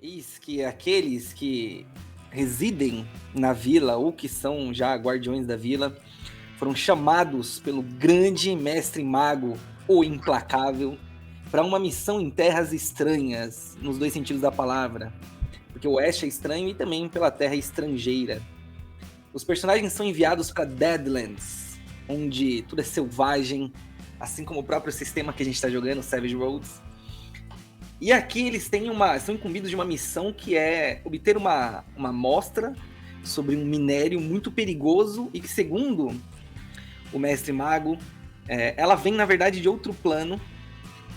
Eis que aqueles que residem na vila ou que são já guardiões da vila foram chamados pelo grande mestre mago, o Implacável, para uma missão em terras estranhas, nos dois sentidos da palavra, porque o oeste é estranho e também pela terra estrangeira. Os personagens são enviados para Deadlands, onde tudo é selvagem, assim como o próprio sistema que a gente está jogando, Savage Worlds. E aqui eles são incumbidos de uma missão que é obter uma amostra sobre um minério muito perigoso e que, segundo o mestre mago, ela vem, na verdade, de outro plano.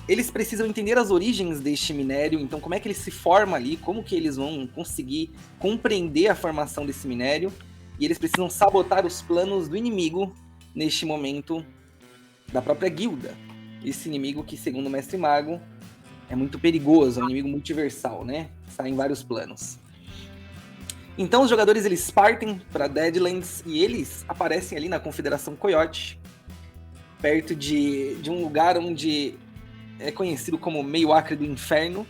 Eles precisam entender as origens deste minério, então como é que ele se forma ali, como que eles vão conseguir compreender a formação desse minério, e eles precisam sabotar os planos do inimigo, neste momento, da própria guilda. Esse inimigo que, segundo o mestre mago, é muito perigoso, é um inimigo multiversal, né? Está em vários planos. Então os jogadores eles partem para Deadlands e eles aparecem ali na Confederação Coyote, perto de um lugar onde é conhecido como Meio Acre do Inferno.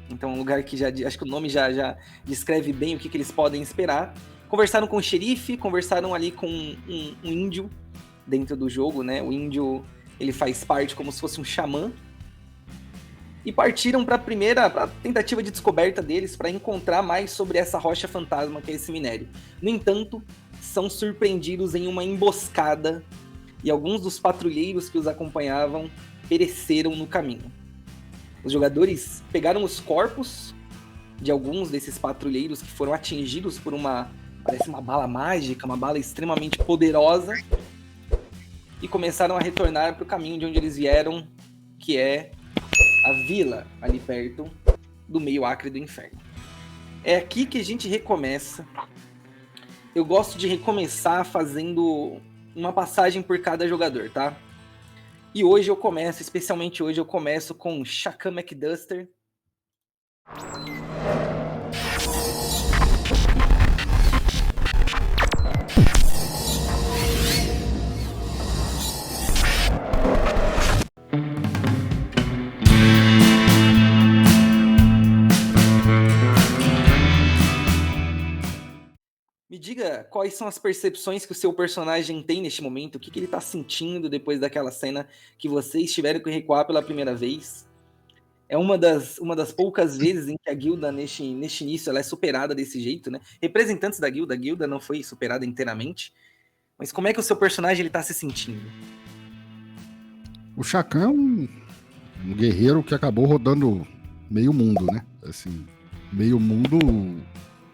Então um lugar que acho que o nome já descreve bem o que eles podem esperar. Conversaram com o xerife, conversaram ali com um índio dentro do jogo, né? O índio ele faz parte como se fosse um xamã. E partiram para a tentativa de descoberta deles para encontrar mais sobre essa rocha fantasma que é esse minério. No entanto, são surpreendidos em uma emboscada e alguns dos patrulheiros que os acompanhavam pereceram no caminho. Os jogadores pegaram os corpos de alguns desses patrulheiros que foram atingidos por parece uma bala mágica, uma bala extremamente poderosa, e começaram a retornar para o caminho de onde eles vieram, que é a vila ali perto do Meio Acre do Inferno. É aqui que a gente recomeça. Eu gosto de recomeçar fazendo uma passagem por cada jogador, tá? E hoje especialmente hoje, eu começo com Shakan McDuster. Me diga quais são as percepções que o seu personagem tem neste momento, o que ele tá sentindo depois daquela cena que vocês tiveram que recuar pela primeira vez. É uma das poucas vezes em que a guilda, neste início, ela é superada desse jeito, né? Representantes da guilda não foi superada inteiramente. Mas como é que o seu personagem ele tá se sentindo? O Shakan é um guerreiro que acabou rodando meio mundo, né? Assim, meio mundo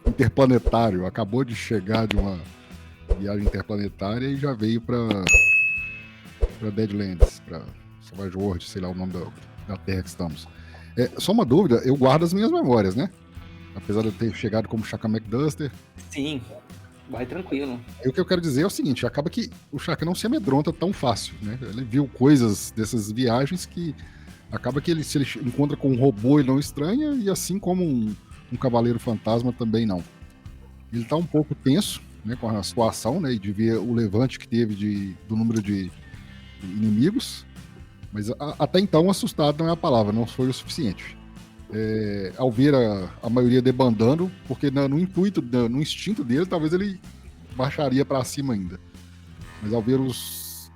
interplanetário. Acabou de chegar de uma viagem interplanetária e já veio para Deadlands, para Savage Worlds, sei lá o nome da terra que estamos. Só uma dúvida, eu guardo as minhas memórias, né? Apesar de eu ter chegado como Shakan McDuster. Sim, vai tranquilo. E o que eu quero dizer é o seguinte, acaba que o Shakan não se amedronta tão fácil, né? Ele viu coisas dessas viagens que acaba que ele encontra com um robô e não estranha, e assim como um cavaleiro fantasma também não. Ele tá um pouco tenso, né, com a situação, né, e de ver o levante que teve do número de inimigos, mas até então assustado não é a palavra, não foi o suficiente. Ao ver a maioria debandando, porque no instinto dele, talvez ele baixaria para cima ainda. Mas ao ver os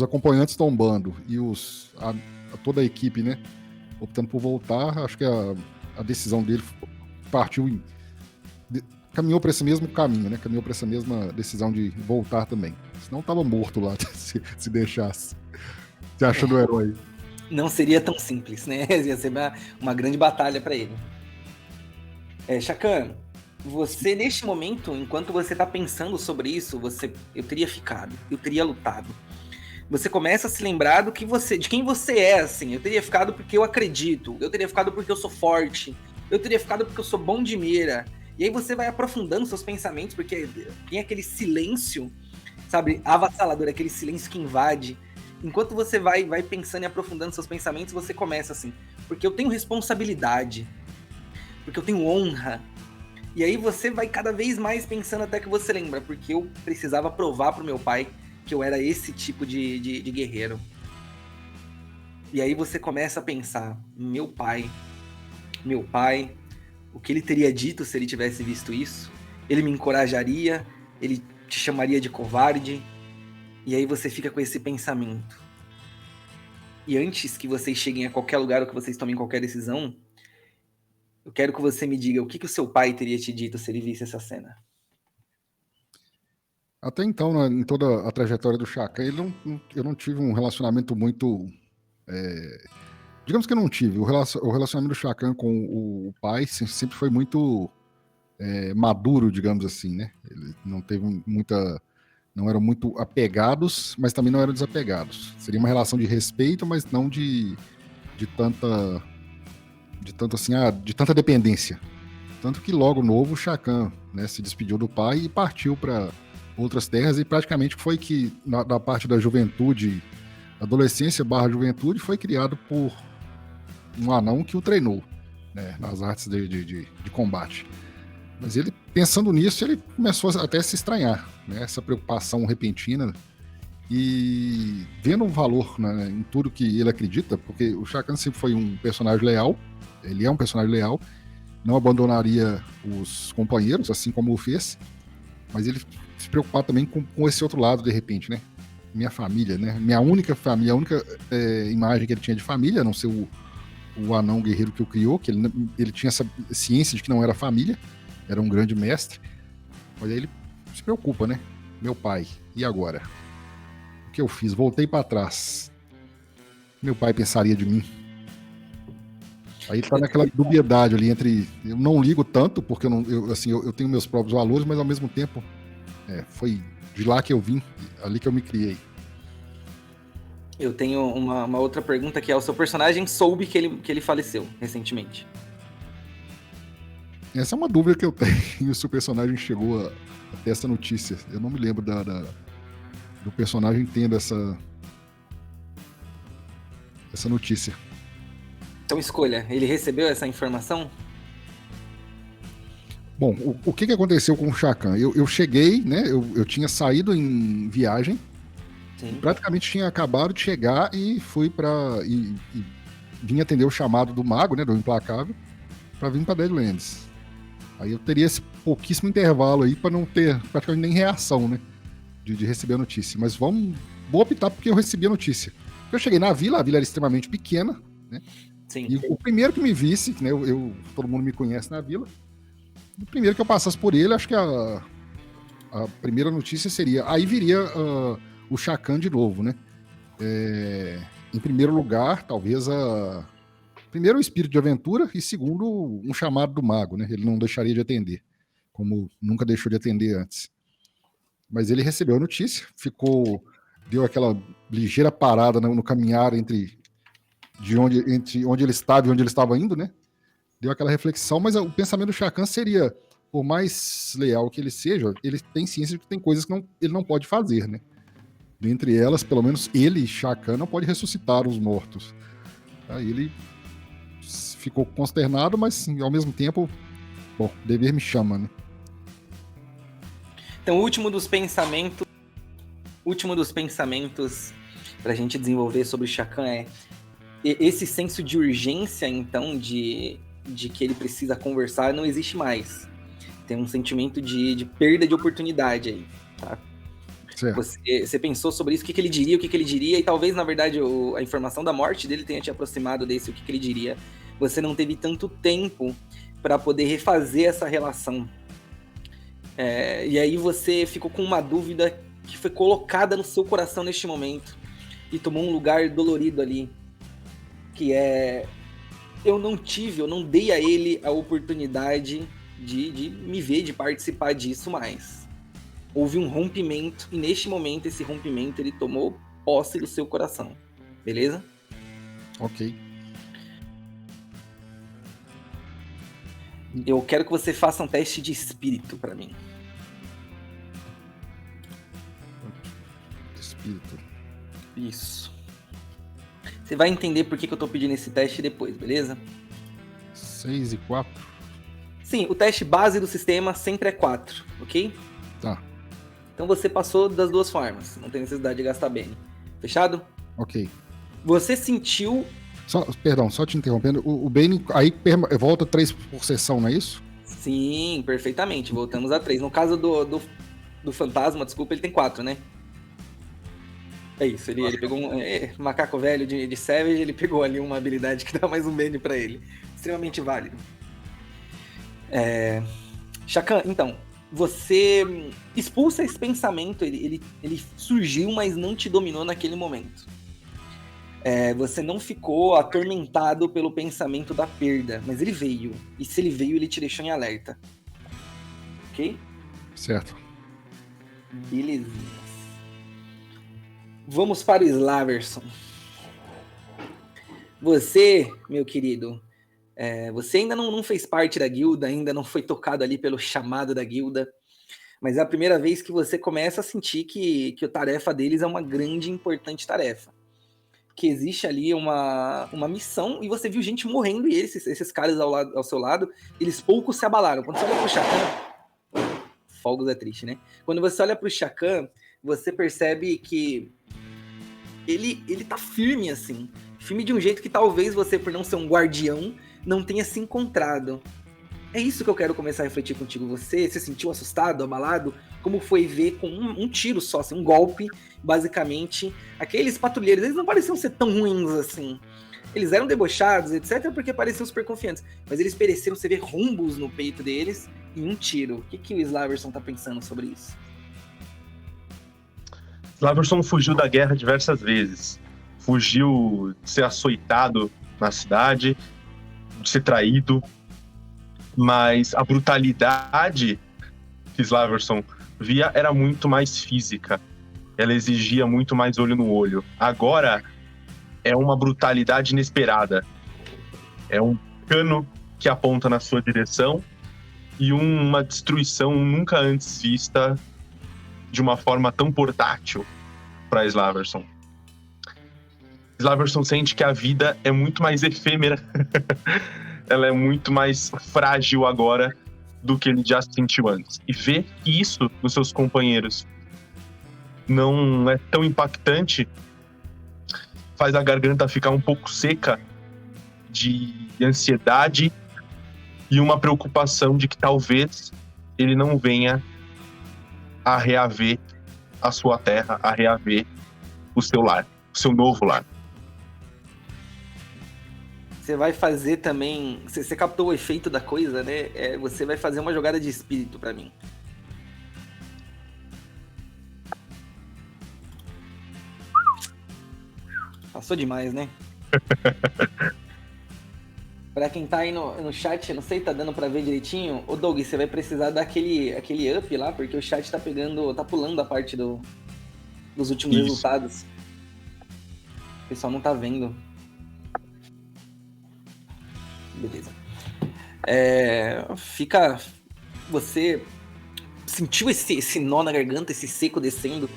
acompanhantes tombando e toda a equipe, né, optando por voltar, acho que a decisão dele partiu caminhou para esse mesmo caminho, né? Caminhou para essa mesma decisão de voltar também. Senão tava morto lá, se deixasse. Você acha do herói? Não seria tão simples, né? Ia ser uma grande batalha para ele. Shakan, você neste momento, enquanto você tá pensando sobre isso, eu teria ficado, eu teria lutado. Você começa a se lembrar de quem você é, assim. Eu teria ficado porque eu acredito, eu teria ficado porque eu sou forte, eu teria ficado porque eu sou bom de mira. E aí você vai aprofundando seus pensamentos, porque tem aquele silêncio, sabe, avassalador, aquele silêncio que invade. Enquanto você vai pensando e aprofundando seus pensamentos, você começa assim, porque eu tenho responsabilidade, porque eu tenho honra. E aí você vai cada vez mais pensando até que você lembra, porque eu precisava provar pro meu pai que eu era esse tipo de guerreiro. E aí você começa a pensar, meu pai O que ele teria dito se ele tivesse visto isso? Ele me encorajaria? Ele te chamaria de covarde? E aí você fica com esse pensamento. E antes que vocês cheguem a qualquer lugar ou que vocês tomem qualquer decisão, eu quero que você me diga o que o seu pai teria te dito se ele visse essa cena. Até então, né, em toda a trajetória do Chacan, eu não tive um relacionamento muito. Digamos que eu não tive. O relacionamento do Chacan com o pai sempre foi muito maduro, digamos assim, né? Ele não teve muita. Não eram muito apegados, mas também não eram desapegados. Seria uma relação de respeito, mas não de tanta. De tanta dependência. Tanto que logo novo o Chacan, né, se despediu do pai e partiu para outras terras, e praticamente foi que, na parte da juventude, adolescência / juventude, foi criado por um anão que o treinou, né, nas artes de combate. Mas ele, pensando nisso, ele começou até a se estranhar, né, essa preocupação repentina, e vendo um valor, né, em tudo que ele acredita, porque o Chacan sempre foi um personagem leal, ele é um personagem leal, não abandonaria os companheiros, assim como o fez, mas ele se preocupar também com esse outro lado, de repente, né? Minha família, né? Minha única família, a única imagem que ele tinha de família, a não ser o anão guerreiro que o criou, que ele tinha essa ciência de que não era família, era um grande mestre, mas aí ele se preocupa, né? Meu pai, e agora? O que eu fiz? Voltei para trás. Meu pai pensaria de mim? Aí tá naquela dubiedade ali entre. Eu não ligo tanto, porque eu tenho meus próprios valores, mas ao mesmo tempo foi de lá que eu vim, ali que eu me criei. Eu tenho uma outra pergunta que é: o seu personagem soube que ele faleceu recentemente? Essa é uma dúvida que eu tenho, se o personagem chegou a ter essa notícia. Eu não me lembro do personagem tendo essa notícia. Então escolha, ele recebeu essa informação? Bom, o que aconteceu com o Chacan? Eu cheguei, né? Eu tinha saído em viagem, praticamente tinha acabado de chegar e fui e vim atender o chamado do mago, né? Do Implacável, para vir para Deadlands. Aí eu teria esse pouquíssimo intervalo aí para não ter praticamente nem reação, né? De receber a notícia. Mas vou optar porque eu recebi a notícia. Eu cheguei na vila, a vila era extremamente pequena, né? Sim. E o primeiro que me visse, né, todo mundo me conhece na vila, o primeiro que eu passasse por ele, acho que a primeira notícia seria, aí viria o Chacan de novo, né? Em primeiro lugar, talvez primeiro o espírito de aventura e segundo um chamado do mago, né? Ele não deixaria de atender, como nunca deixou de atender antes. Mas ele recebeu a notícia, deu aquela ligeira parada no caminhar entre onde ele estava e onde ele estava indo, né? Deu aquela reflexão, mas o pensamento do Chacan seria, por mais leal que ele seja, ele tem ciência de que tem coisas que ele não pode fazer, né? Dentre elas, pelo menos ele, Chacan, não pode ressuscitar os mortos. Aí ele ficou consternado, mas ao mesmo tempo, bom, dever me chama, né? Então, o último dos pensamentos pra gente desenvolver sobre o Chacan é esse senso de urgência, então, de que ele precisa conversar, não existe mais. Tem um sentimento de perda de oportunidade aí, tá? Você pensou sobre isso, o que ele diria, e talvez, na verdade, a informação da morte dele tenha te aproximado desse, o que ele diria. Você não teve tanto tempo para poder refazer essa relação. E aí você ficou com uma dúvida que foi colocada no seu coração neste momento e tomou um lugar dolorido ali, que é: eu não dei a ele a oportunidade de me ver, de participar disso mais. Houve um rompimento, e neste momento esse rompimento ele tomou posse do seu coração, beleza? Ok. Eu quero que você faça um teste de espírito para mim. Espírito. Isso. Você vai entender por que eu tô pedindo esse teste depois, beleza? 6 e 4? Sim, o teste base do sistema sempre é 4, ok? Tá. Então você passou das duas formas, não tem necessidade de gastar bem. Fechado? Ok. Você sentiu Perdão, só te interrompendo. O Bane aí volta 3 por sessão, não é isso? Sim, perfeitamente. Voltamos a 3. No caso do fantasma, desculpa, ele tem 4, né? É isso, ele pegou um macaco velho de Savage, ele pegou ali uma habilidade que dá mais um Bane pra ele. Extremamente válido. Shakan, então, você expulsa esse pensamento, ele surgiu, mas não te dominou naquele momento. Você não ficou atormentado pelo pensamento da perda, mas ele veio. E se ele veio, ele te deixou em alerta. Ok? Certo. Belezinha. Vamos para o Slaverson. Você, meu querido, você ainda não fez parte da guilda, ainda não foi tocado ali pelo chamado da guilda, mas é a primeira vez que você começa a sentir que a tarefa deles é uma grande e importante tarefa. Que existe ali uma missão e você viu gente morrendo e esses caras ao seu lado, eles pouco se abalaram. Quando você olha pro Shakan, fogos é triste, né? Quando você olha pro Shakan, você percebe que ele tá firme, assim. Firme de um jeito que talvez você, por não ser um guardião, não tenha se encontrado. É isso que eu quero começar a refletir contigo. Você se sentiu assustado, abalado? Como foi ver com um tiro só, assim, um golpe, basicamente? Aqueles patrulheiros, eles não pareciam ser tão ruins assim. Eles eram debochados, etc, porque pareciam super confiantes. Mas eles pereceram, você vê rombos no peito deles e um tiro. O que o Slaverson tá pensando sobre isso? Slaverson fugiu da guerra diversas vezes. Fugiu de ser açoitado na cidade, de ser traído. Mas a brutalidade que Slaverson via era muito mais física. Ela exigia muito mais olho no olho. Agora é uma brutalidade inesperada. É um cano que aponta na sua direção e uma destruição nunca antes vista de uma forma tão portátil para Slaverson. Slaverson sente que a vida é muito mais efêmera. Ela é muito mais frágil agora do que ele já sentiu antes. E ver isso nos seus companheiros não é tão impactante, faz a garganta ficar um pouco seca de ansiedade e uma preocupação de que talvez ele não venha a reaver a sua terra, a reaver o seu lar, o seu novo lar. Você vai fazer também... Você captou o efeito da coisa, né? Você vai fazer uma jogada de espírito pra mim. Passou demais, né? Pra quem tá aí no chat, não sei, tá dando pra ver direitinho. Ô Doug, você vai precisar dar aquele up lá, porque o chat tá pulando a parte dos últimos resultados. O pessoal não tá vendo. Beleza. Você sentiu esse nó na garganta, esse seco descendo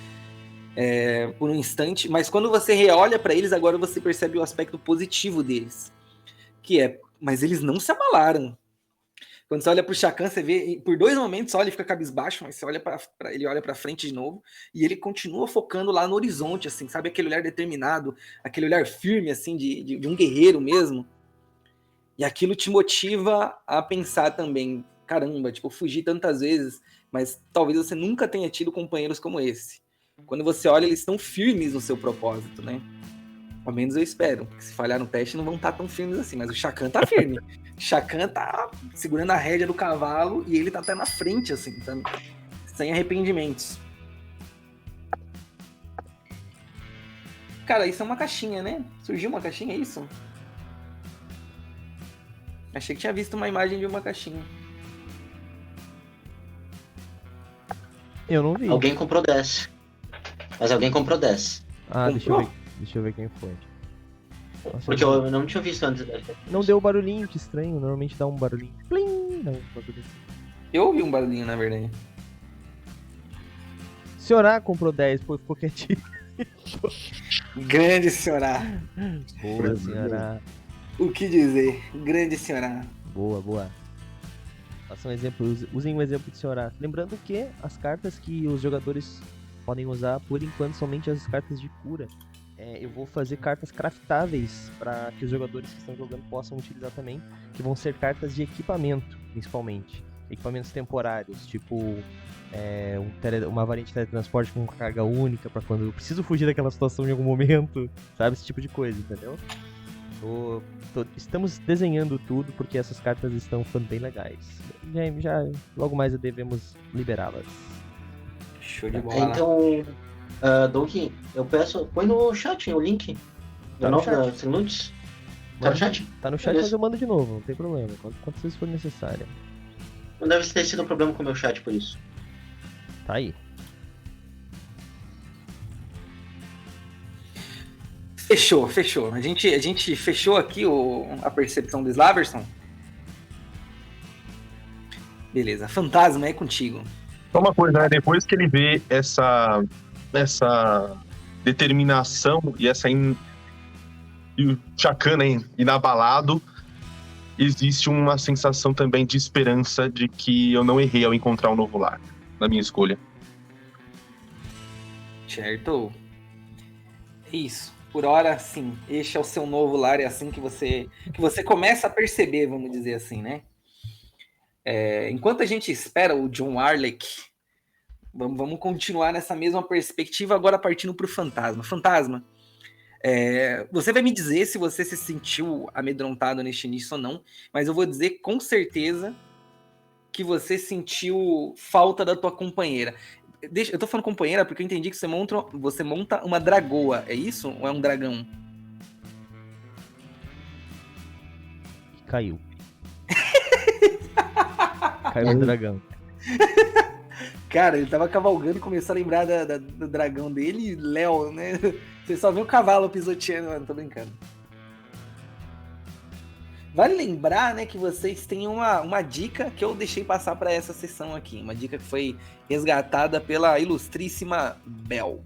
por um instante, mas quando você reolha pra eles, agora você percebe o aspecto positivo deles. Mas eles não se abalaram. Quando você olha pro Shakan, você vê, por 2 momentos, só ele fica cabisbaixo, mas você olha ele olha pra frente de novo, e ele continua focando lá no horizonte, assim, sabe? Aquele olhar determinado, aquele olhar firme, assim, de um guerreiro mesmo. E aquilo te motiva a pensar também, caramba, tipo, eu fugi tantas vezes, mas talvez você nunca tenha tido companheiros como esse. Quando você olha, eles estão firmes no seu propósito, né? Ao menos eu espero, porque se falhar no teste não vão estar tão firmes assim, mas o Shakan tá firme. Shakan tá segurando a rédea do cavalo e ele tá até na frente, assim, tá? Sem arrependimentos. Cara, isso é uma caixinha, né? Surgiu uma caixinha, é isso? Achei que tinha visto uma imagem de uma caixinha. Eu não vi. Alguém comprou 10. Mas alguém comprou 10. Ah, deixa eu ver quem foi. Nossa, Porque eu não tinha visto antes. Não deu barulhinho, que estranho. Normalmente dá um barulhinho. Plim! Não, barulhinho. Eu ouvi um barulhinho, na verdade. Senhorá comprou 10, pô, ficou quietinho. Grande senhora. Boa, senhorá. O que dizer? Grande senhora. Boa. Faça um exemplo, usem um exemplo de senhorá. Lembrando que as cartas que os jogadores podem usar, por enquanto, somente as cartas de cura. eu vou fazer cartas craftáveis para que os jogadores que estão jogando possam utilizar também, que vão ser cartas de equipamento, principalmente. Equipamentos temporários, tipo uma variante de teletransporte com carga única para quando eu preciso fugir daquela situação em algum momento, sabe? Esse tipo de coisa, entendeu? Estamos desenhando tudo porque essas cartas estão ficando bem legais. Já logo mais devemos liberá-las. Show de bola. Então, Doug, eu peço, põe no chat o link Tá do no novo chat. da Sinuts. Tá no chat? Tá no chat, Beleza. mas eu mando de novo, não tem problema. Quantas vezes for necessário. Não deve ter sido um problema com o meu chat por isso. Tá aí. Fechou. A gente fechou aqui a percepção do Slaverson. Beleza, Fantasma, é contigo. Só uma coisa, né? Depois que ele vê essa determinação e e o Chakana inabalado, existe uma sensação também de esperança de que eu não errei ao encontrar um novo lar na minha escolha. Certo. É isso. Por hora, sim. Este é o seu novo lar. É assim que você começa a perceber, vamos dizer assim, né? Enquanto a gente espera o John Arlek, vamos continuar nessa mesma perspectiva, agora partindo para o Fantasma. Fantasma, você vai me dizer se você se sentiu amedrontado neste início ou não, mas eu vou dizer com certeza que você sentiu falta da tua companheira. Eu tô falando companheira porque eu entendi que você monta uma dragoa, é isso? Ou é um dragão? Caiu. Caiu o dragão. Cara, ele tava cavalgando e começou a lembrar do dragão dele, Léo, né? Você só vê o cavalo pisoteando, mano, tô brincando. Vale lembrar, né, que vocês têm uma dica que eu deixei passar para essa sessão aqui. Uma dica que foi resgatada pela ilustríssima Bel.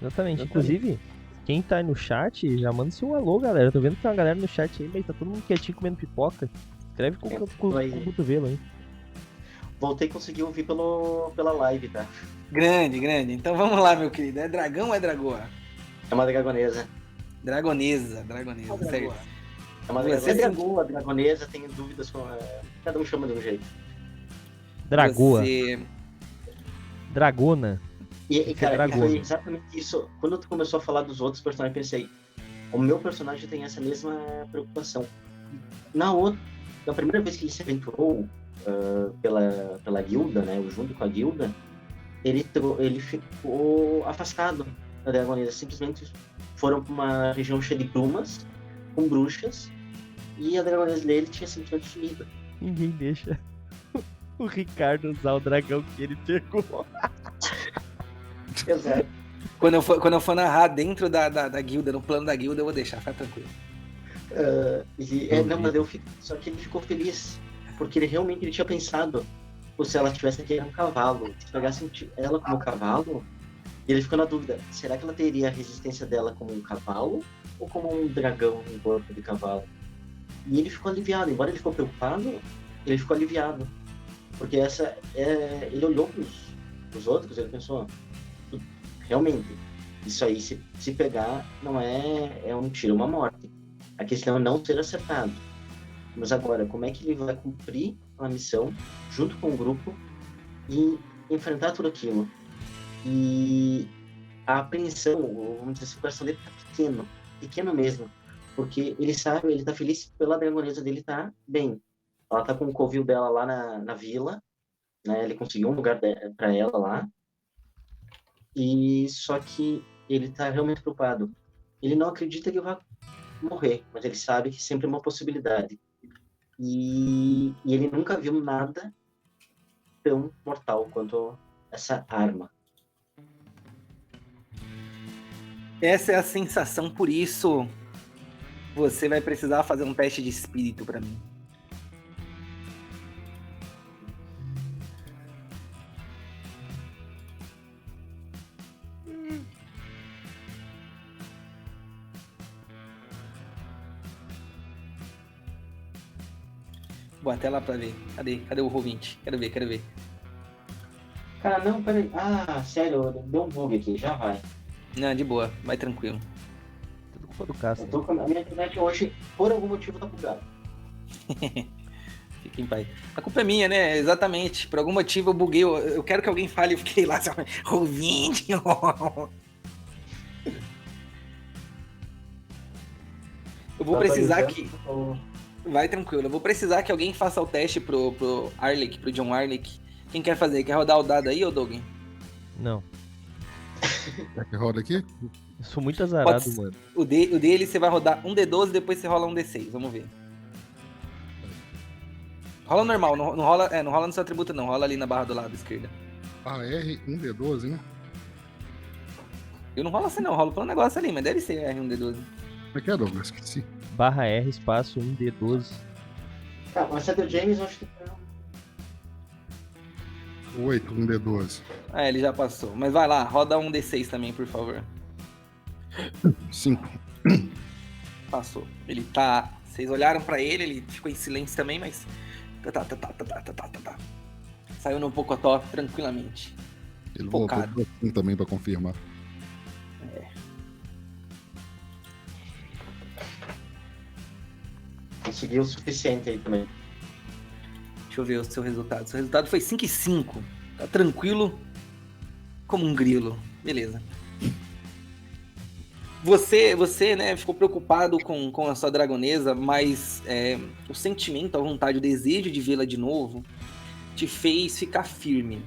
Exatamente. Inclusive, quem tá aí no chat, já manda-se um alô, galera. Eu tô vendo que tem uma galera no chat aí, mas tá todo mundo quietinho comendo pipoca. Escreve com o cotovelo aí. Voltei a conseguir ouvir pela live, tá? Grande. Então vamos lá, meu querido. É dragão ou é dragoa? É uma dragonesa. Dragonesa, certo. É uma dragoa, dragonesa, tenho dúvidas com cada um chama de um jeito. Dragoa. Você... Dragona. E cara, dragona. foi exatamente isso. Quando tu começou a falar dos outros personagens, eu pensei, o meu personagem tem essa mesma preocupação. Na primeira vez que ele se aventurou pela guilda, né, junto com a guilda, ele ficou afastado da dragonesa. Simplesmente foram para uma região cheia de brumas, com bruxas, e a dragonesa dele tinha simplesmente sumido. Ninguém deixa o Ricardo usar o dragão que ele pegou. Exato. Quando eu for narrar dentro da guilda, no plano da guilda, eu vou deixar, fica tranquilo. Só que ele ficou feliz, porque ele tinha pensado, se ela tivesse aqui era um cavalo, se pegasse ela como cavalo, ele ficou na dúvida, será que ela teria a resistência dela como um cavalo ou como um dragão em corpo de cavalo? E ele ficou aliviado, embora ele ficou preocupado, ele ficou aliviado, porque ele olhou pros outros, ele pensou, realmente, isso aí se pegar não é um tiro, uma morte. A questão é não ser acertado. Mas agora, como é que ele vai cumprir a missão junto com o grupo e enfrentar tudo aquilo? E a apreensão, vamos dizer assim, o coração dele tá pequeno mesmo, porque ele sabe, ele tá feliz pela dragonesa dele tá bem. Ela tá com o covil dela lá na vila, né? Ele conseguiu um lugar para ela lá. E só que ele tá realmente preocupado. Ele não acredita que vai morrer, mas ele sabe que sempre é uma possibilidade. E ele nunca viu nada tão mortal quanto essa arma. Essa é a sensação, por isso você vai precisar fazer um teste de espírito pra mim. Vou até lá pra ver. Cadê o Roll20? Quero ver. Cara, não, peraí. Ah, sério, deu um bug aqui, já vai. Não, de boa, vai tranquilo. Tudo culpa do Castro. Eu tô com a minha internet hoje, por algum motivo, tá bugada. Fique em paz. A culpa é minha, né? Exatamente. Por algum motivo eu buguei. Eu quero que alguém fale, eu fiquei lá ouvindo. Eu vou precisar que. Vai tranquilo. Eu vou precisar que alguém faça o teste pro Arlek, pro John Arlek. Quem quer fazer? Quer rodar o dado aí, ô Doug? Não. Quer que roda aqui? Eu sou muito azarado, Pode- mano. O dele você vai rodar um D12 e depois você rola um D6. Vamos ver. Rola normal, não rola no seu atributo não. Rola ali na barra do lado esquerda. R, 1D12, né? Eu não rolo assim não, rolo pelo negócio ali, mas deve ser R1D12. Como é que é, Douglas? Esqueci. Barra R, espaço 1D12. Tá, mas se é do James, eu acho que 8, 1D12. Ah, ele já passou. Mas vai lá, roda um D6 também, por favor. 5. Passou. Ele tá. Vocês olharam pra ele, ele ficou em silêncio também, mas. Tá. Saiu no Pocotó tranquilamente. Ele Focado. voltou assim também pra confirmar. conseguiu o suficiente aí também. Deixa eu ver o seu resultado. Seu resultado foi 5 e 5. Tá tranquilo como um grilo. Beleza. Você, né, ficou preocupado com a sua dragonesa, mas o sentimento, a vontade, o desejo de vê-la de novo te fez ficar firme.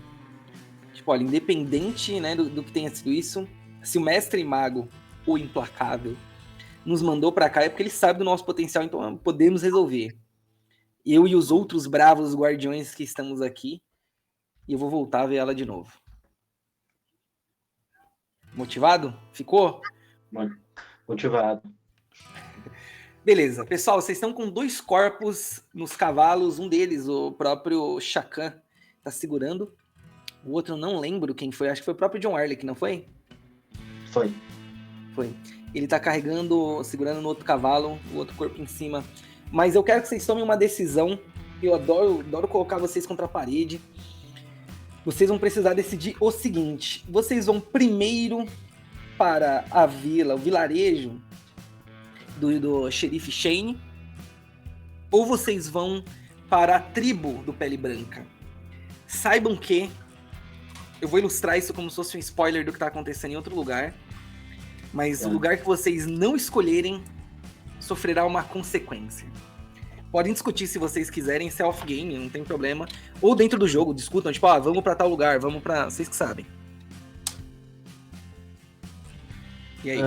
Tipo, olha, independente, né, do que tenha sido isso, se o mestre mago, o implacável, nos mandou pra cá é porque ele sabe do nosso potencial, então podemos resolver. Eu e os outros bravos guardiões que estamos aqui, e eu vou voltar a ver ela de novo. Motivado? Ficou? Motivado. Beleza, pessoal, vocês estão com 2 corpos nos cavalos, um deles, o próprio Shakan, tá segurando. O outro eu não lembro quem foi, acho que foi o próprio John Arlek, não foi? Foi. Foi. Ele tá segurando no outro cavalo, o outro corpo em cima. Mas eu quero que vocês tomem uma decisão. Eu adoro colocar vocês contra a parede. Vocês vão precisar decidir o seguinte. Vocês vão primeiro para a vila, o vilarejo do xerife Shane, ou vocês vão para a tribo do Pele Branca. Saibam que eu vou ilustrar isso como se fosse um spoiler do que está acontecendo em outro lugar, mas o lugar que vocês não escolherem sofrerá uma consequência. Podem discutir se vocês quiserem, se é off-game, não tem problema. Ou dentro do jogo, discutam, tipo, vamos pra tal lugar, vamos pra... Vocês que sabem. E aí?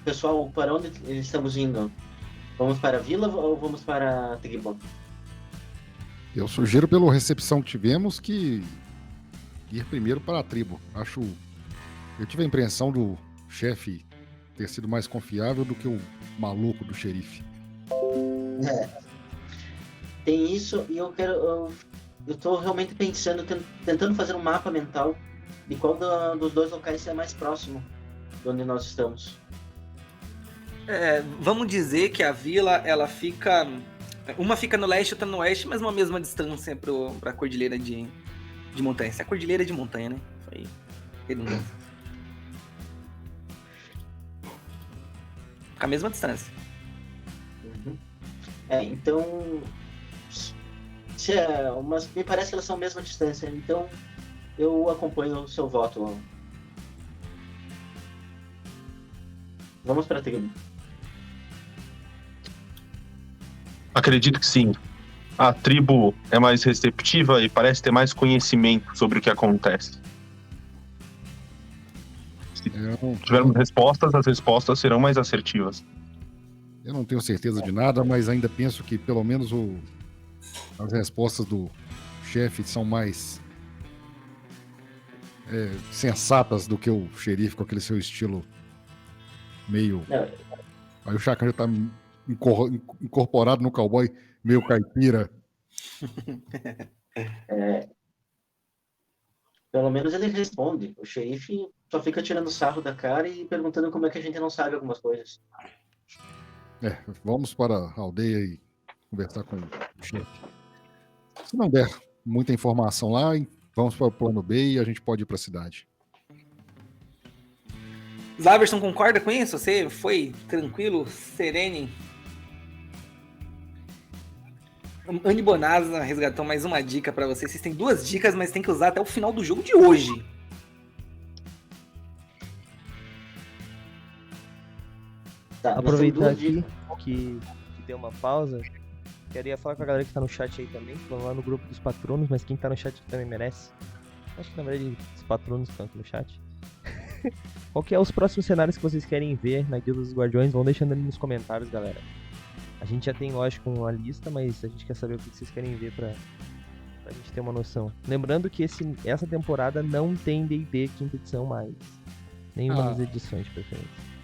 Pessoal, para onde estamos indo? Vamos para a vila ou vamos para a tribo? Eu sugiro, pela recepção que tivemos, que ir primeiro para a tribo. Eu tive a impressão do chefe ter sido mais confiável do que o maluco do xerife. Tem isso e eu tô realmente pensando, tentando fazer um mapa mental de qual dos dois locais é mais próximo de onde nós estamos. Vamos dizer que a vila, ela fica... Uma fica no leste, outra no oeste, mas uma mesma distância pra cordilheira de montanha. Essa é a cordilheira de montanha, né? Foi redundância. Fica a mesma distância. Uhum. Então... me parece que elas são a mesma distância, então eu acompanho o seu voto. Vamos para a tribo. Acredito que sim. A tribo é mais receptiva e parece ter mais conhecimento sobre o que acontece. Se tivermos respostas, as respostas serão mais assertivas. Eu não tenho certeza de nada, mas ainda penso que pelo menos as respostas do chefe são mais sensatas do que o xerife com aquele seu estilo meio... Aí o Shakan já tá incorporado no cowboy meio caipira. Pelo menos ele responde. O xerife só fica tirando sarro da cara e perguntando como é que a gente não sabe algumas coisas. Vamos para a aldeia e conversar com o chefe. Se não der muita informação lá, vamos para o plano B e a gente pode ir para a cidade. Zaverson concorda com isso? Você foi tranquilo, serene? Anny Bonazza resgatou mais uma dica pra vocês. Vocês têm 2 dicas, mas tem que usar até o final do jogo de hoje. Tá, Aproveitar aqui que deu uma pausa, queria falar com a galera que tá no chat aí também, vão lá no grupo dos patronos, mas quem tá no chat também merece. Acho que na verdade os patronos estão aqui no chat. Qual que é os próximos cenários que vocês querem ver na Guilda dos Guardiões? Vão deixando ali nos comentários, galera. A gente já tem, lógico, uma lista, mas a gente quer saber o que vocês querem ver pra gente ter uma noção. Lembrando que essa temporada não tem D&D 5ª edição mais. Nenhuma das edições, de preferência.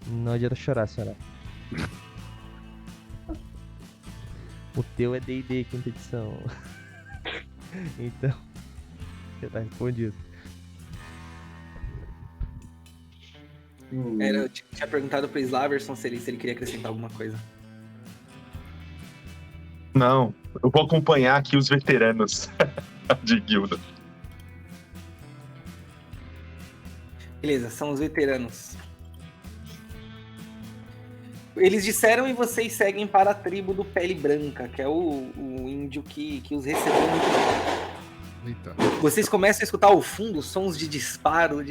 Não adianta chorar, senhora. O teu é D&D 5ª edição. Então, você tá respondido. Eu tinha perguntado pro Slaverson se ele queria acrescentar alguma coisa. Não, eu vou acompanhar aqui os veteranos de guilda. Beleza, são os veteranos. Eles disseram e vocês seguem para a tribo do Pele Branca, que é o índio que os recebeu muito bem. Eita. Vocês começam a escutar ao fundo sons de disparo.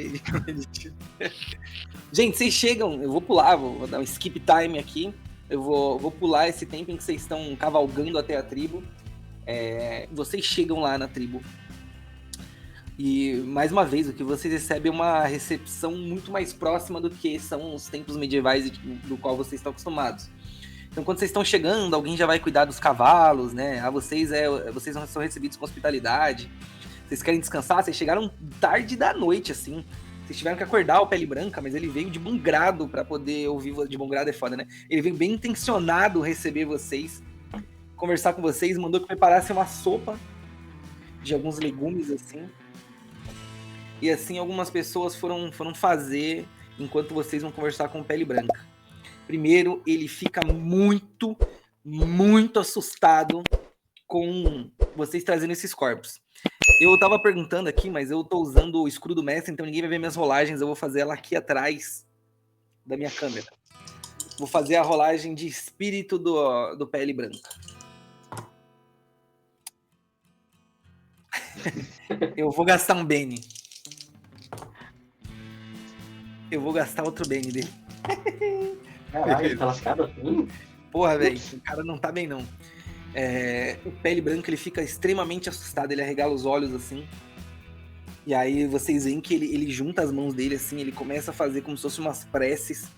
Gente, vocês chegam, eu vou pular, vou dar um skip time aqui. Eu vou pular esse tempo em que vocês estão cavalgando até a tribo. Vocês chegam lá na tribo. E, mais uma vez, o que vocês recebem é uma recepção muito mais próxima do que são os tempos medievais do qual vocês estão acostumados. Então, quando vocês estão chegando, alguém já vai cuidar dos cavalos, né? Vocês são recebidos com hospitalidade. Vocês querem descansar? Vocês chegaram tarde da noite, assim. Vocês tiveram que acordar o Pele Branca, mas ele veio de bom grado para poder ouvir. De bom grado é foda, né? Ele veio bem intencionado receber vocês, conversar com vocês, mandou que preparasse uma sopa de alguns legumes, assim. E assim algumas pessoas foram fazer enquanto vocês vão conversar com o Pele Branca. Primeiro, ele fica muito, muito assustado com vocês trazendo esses corpos. Eu tava perguntando aqui, mas eu tô usando o escudo do mestre, então ninguém vai ver minhas rolagens. Eu vou fazer ela aqui atrás da minha câmera. Vou fazer a rolagem de espírito do Pele Branca. Eu vou gastar um Bene. Eu vou gastar outro Bene dele. Caralho, tá lascado assim? Porra, velho, o cara não tá bem, não. O Pele Branca, ele fica extremamente assustado, ele arregala os olhos, assim. E aí vocês veem que ele junta as mãos dele, assim, ele começa a fazer como se fossem umas preces.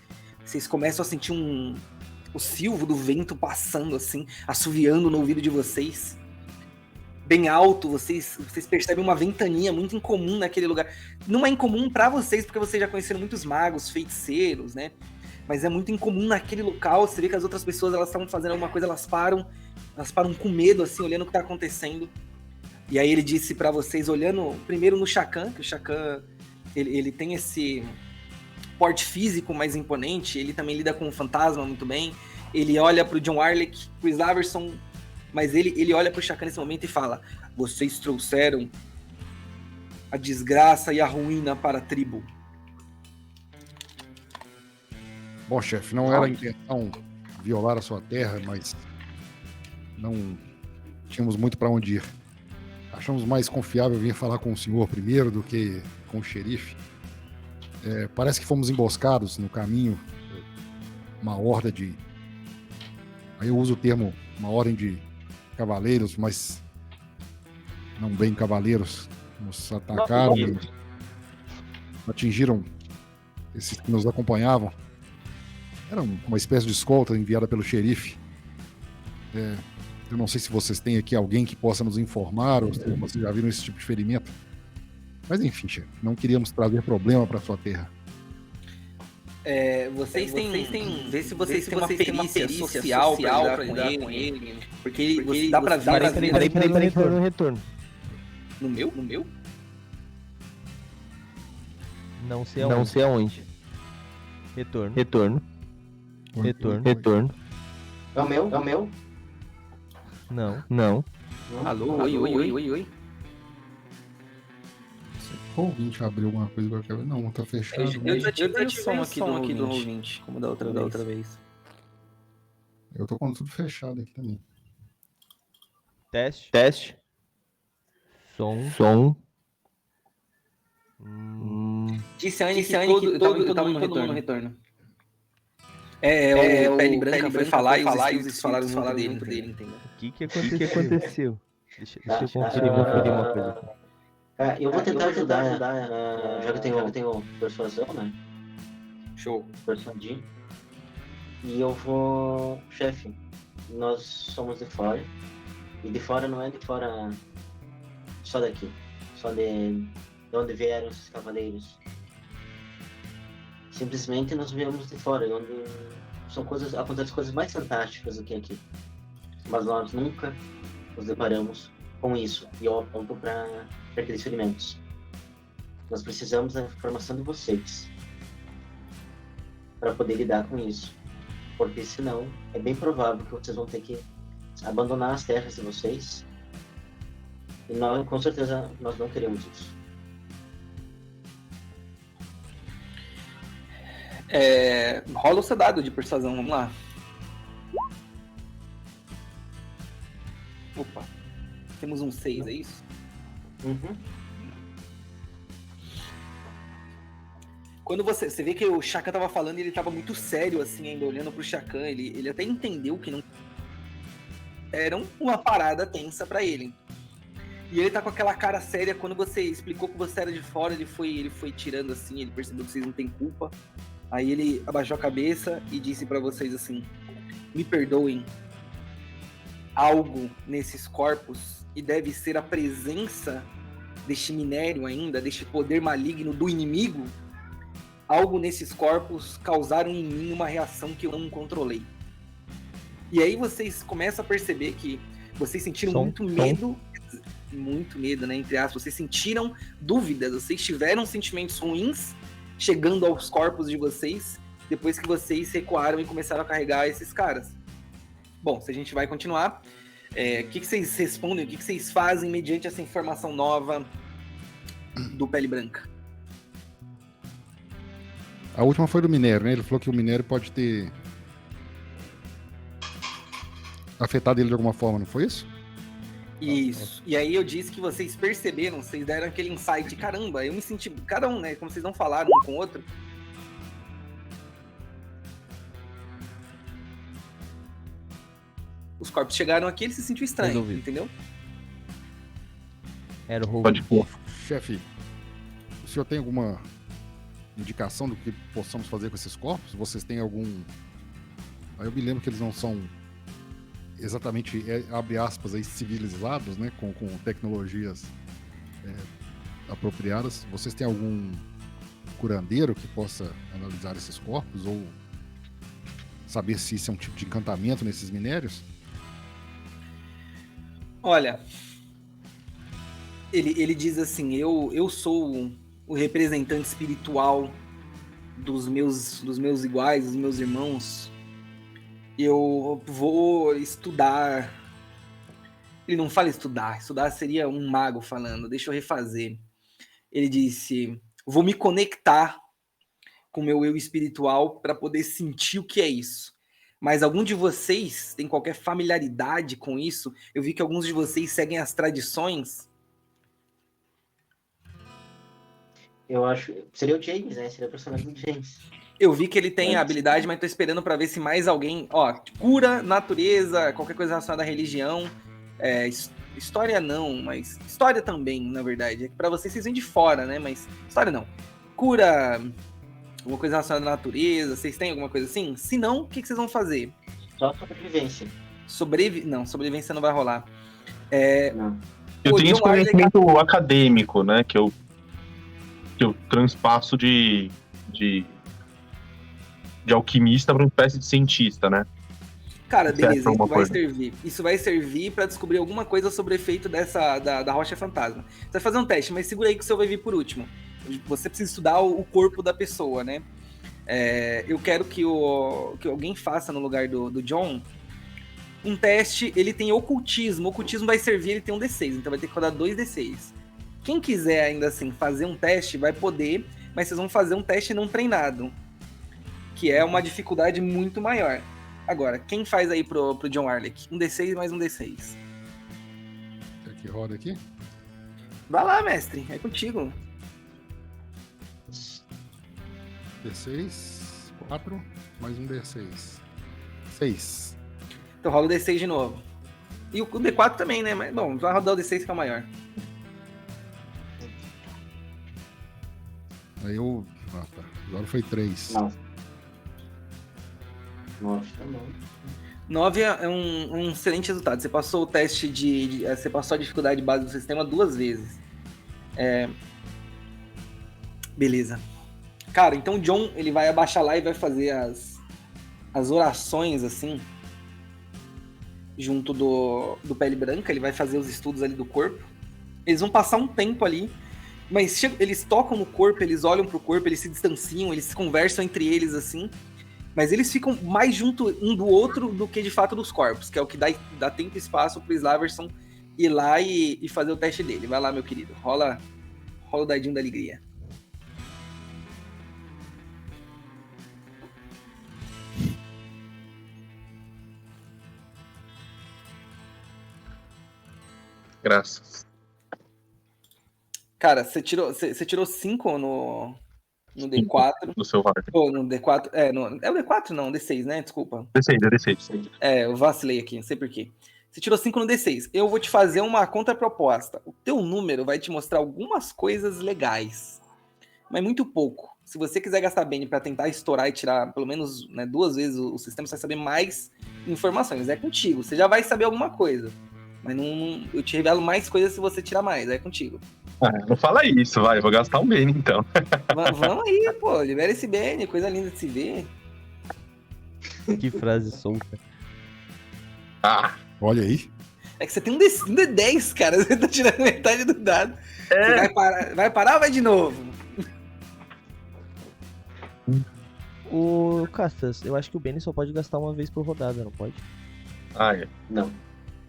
Vocês começam a sentir o silvo do vento passando, assim, assoviando no ouvido de vocês. Bem alto, vocês percebem uma ventania muito incomum naquele lugar. Não é incomum pra vocês, porque vocês já conheceram muitos magos, feiticeiros, né? Mas é muito incomum naquele local. Você vê que as outras pessoas, elas estavam fazendo alguma coisa, elas param com medo, assim, olhando o que tá acontecendo. E aí ele disse pra vocês, olhando primeiro no Chacan, que o Chacan, ele tem esse porte físico mais imponente, ele também lida com o fantasma muito bem. Ele olha pro John Warlick, pro Slaverson, mas ele olha pro Chacan nesse momento e fala: vocês trouxeram a desgraça e a ruína para a tribo. Bom, chefe, não era a intenção violar a sua terra, mas não tínhamos muito para onde ir. Achamos mais confiável vir falar com o senhor primeiro do que com o xerife. Parece que fomos emboscados no caminho, uma horda de... Aí eu uso o termo, uma ordem de cavaleiros, mas não bem cavaleiros, nos atacaram, atingiram esses que nos acompanhavam. Era uma espécie de escolta enviada pelo xerife. Eu não sei se vocês têm aqui alguém que possa nos informar, ou se vocês já viram esse tipo de ferimento. Mas enfim, chefe, não queríamos trazer problema para sua terra. Vocês têm ver se vocês têm uma perícia social para lidar com ele. Porque dá pra ver. Peraí, no retorno. No meu? Não sei aonde. Retorno. É o meu? Não. Alô, oi. que o ouvinte abriu alguma coisa que eu quero ver. Não, tá fechado. Eu já tive o som aqui do ouvinte, como da outra vez. Eu tô com tudo fechado aqui também. Teste. Som. Disse a Anne que todo mundo no retorno. O Pele Branca foi falar e os espíritos falaram junto dele, entendeu? O que aconteceu? Deixa eu conferir uma coisa. Eu vou tentar ajudar, já que eu tenho persuasão, né? Show. Persuadir. E eu vou... Chefe, nós somos de fora. E de fora não é de fora só daqui. Só de onde vieram esses cavaleiros. Simplesmente nós viemos de fora, onde acontecem coisas mais fantásticas do que aqui. Mas nós nunca nos deparamos com isso. E eu aponto para aqueles ferimentos. Nós precisamos da informação de vocês para poder lidar com isso. Porque senão é bem provável que vocês vão ter que abandonar as terras de vocês. E nós, com certeza, nós não queremos isso. Rola o seu dado de persuasão, vamos lá. Opa, temos um 6, é isso? Uhum. Quando você vê que o Chakan tava falando e ele tava muito sério, assim, ainda olhando pro Chakan, ele até entendeu que não era uma parada tensa pra ele. E ele tá com aquela cara séria. Quando você explicou que você era de fora, ele foi tirando assim, ele percebeu que vocês não têm culpa. Aí ele abaixou a cabeça e disse pra vocês assim: me perdoem, algo nesses corpos, e deve ser a presença deste minério ainda, deste poder maligno do inimigo. Algo nesses corpos causaram em mim uma reação que eu não controlei. E aí vocês começam a perceber que vocês sentiram muito medo, né, entre aspas. Vocês sentiram dúvidas, vocês tiveram sentimentos ruins chegando aos corpos de vocês depois que vocês recuaram e começaram a carregar esses caras. Bom, se a gente vai continuar, o que vocês respondem, o que vocês fazem mediante essa informação nova do Pele Branca? A última foi do minério, né? Ele falou que o minério pode ter afetado ele de alguma forma, não foi isso? Isso. E aí eu disse que vocês perceberam, vocês deram aquele insight, caramba, eu me senti, cada um, né, como vocês não falaram um com o outro. Os corpos chegaram aqui, ele se sentiu estranho, Resolvido. Entendeu? Era o Pode pôr. Chefe, o senhor tem alguma indicação do que possamos fazer com esses corpos? Vocês têm algum... Aí eu me lembro que eles não são exatamente, abre aspas, aí, civilizados, né? Com tecnologias apropriadas. Vocês têm algum curandeiro que possa analisar esses corpos? Ou saber se isso é um tipo de encantamento nesses minérios? Olha, ele diz assim, eu sou o representante espiritual dos meus iguais, dos meus irmãos. Eu vou estudar. Ele não fala estudar seria um mago falando, deixa eu refazer. Ele disse, vou me conectar com o meu eu espiritual para poder sentir o que é isso. Mas algum de vocês tem qualquer familiaridade com isso? Eu vi que alguns de vocês seguem as tradições. Eu acho... Seria o James, né? Seria o personagem do James. Eu vi que ele tem a habilidade, mas tô esperando para ver se mais alguém... Ó, cura, natureza, qualquer coisa relacionada à religião. História não, mas... História também, na verdade. É que pra vocês vêm de fora, né? Mas história não. Cura... Alguma coisa relacionada à natureza, vocês têm alguma coisa assim? Se não, o que vocês vão fazer? Só sobrevivência. Não, sobrevivência não vai rolar. Não. Eu tenho esse conhecimento acadêmico, né? Que eu transpasso de alquimista para uma espécie de cientista, né? Cara, beleza, isso vai servir pra descobrir alguma coisa sobre o efeito da rocha fantasma. Você vai fazer um teste, mas segura aí que o seu vai vir por último. Você precisa estudar o corpo da pessoa, né? Eu quero que alguém faça no lugar do John um teste. Ele tem ocultismo. O ocultismo vai servir, ele tem um D6, então vai ter que rodar 2 D6. Quem quiser ainda assim fazer um teste vai poder, mas vocês vão fazer um teste não treinado, que é uma dificuldade muito maior. Agora, quem faz aí pro John Warlick? Um D6 mais um D6. Quer que roda aqui? Vai lá, mestre, é contigo. D6, 4, mais um D6. 6. Então rola o D6 de novo. E o D4 também, né? Mas, bom, vai rodar o D6 que é o maior. Aí eu... Ah, tá. Agora foi 3. Não. 9 tá bom. 9 é um excelente resultado. Você passou o teste você passou a dificuldade base do sistema 2 vezes. Beleza. Cara, então o John, ele vai abaixar lá e vai fazer as orações, assim, junto do Pele Branca. Ele vai fazer os estudos ali do corpo. Eles vão passar um tempo ali, mas eles tocam no corpo, eles olham pro corpo, eles se distanciam, eles conversam entre eles, assim. Mas eles ficam mais junto um do outro do que, de fato, dos corpos, que é o que dá tempo e espaço pro Slaverson ir lá e fazer o teste dele. Vai lá, meu querido. Rola o dadinho da alegria. Graças. Cara, você tirou 5 no D4. No seu Warlick. Ou no D4. É o D4 não, D6, né? Desculpa. D6. Eu vacilei aqui, não sei porquê. Você tirou 5 no D6. Eu vou te fazer uma contraproposta. O teu número vai te mostrar algumas coisas legais, mas muito pouco. Se você quiser gastar bem para tentar estourar e tirar pelo menos, né, 2 vezes o sistema, você vai saber mais informações. É contigo. Você já vai saber alguma coisa. Mas eu te revelo mais coisas se você tirar mais. É contigo. Não fala isso, vai. Eu vou gastar um Bane, então. Vamos aí, pô. Libera esse BN. Coisa linda de se ver. Que frase solta. Olha aí. É que você tem um D10, cara. Você tá tirando metade do dado. Você vai parar ou vai de novo? O Castas, eu acho que o Benny só pode gastar uma vez por rodada, não pode? Não.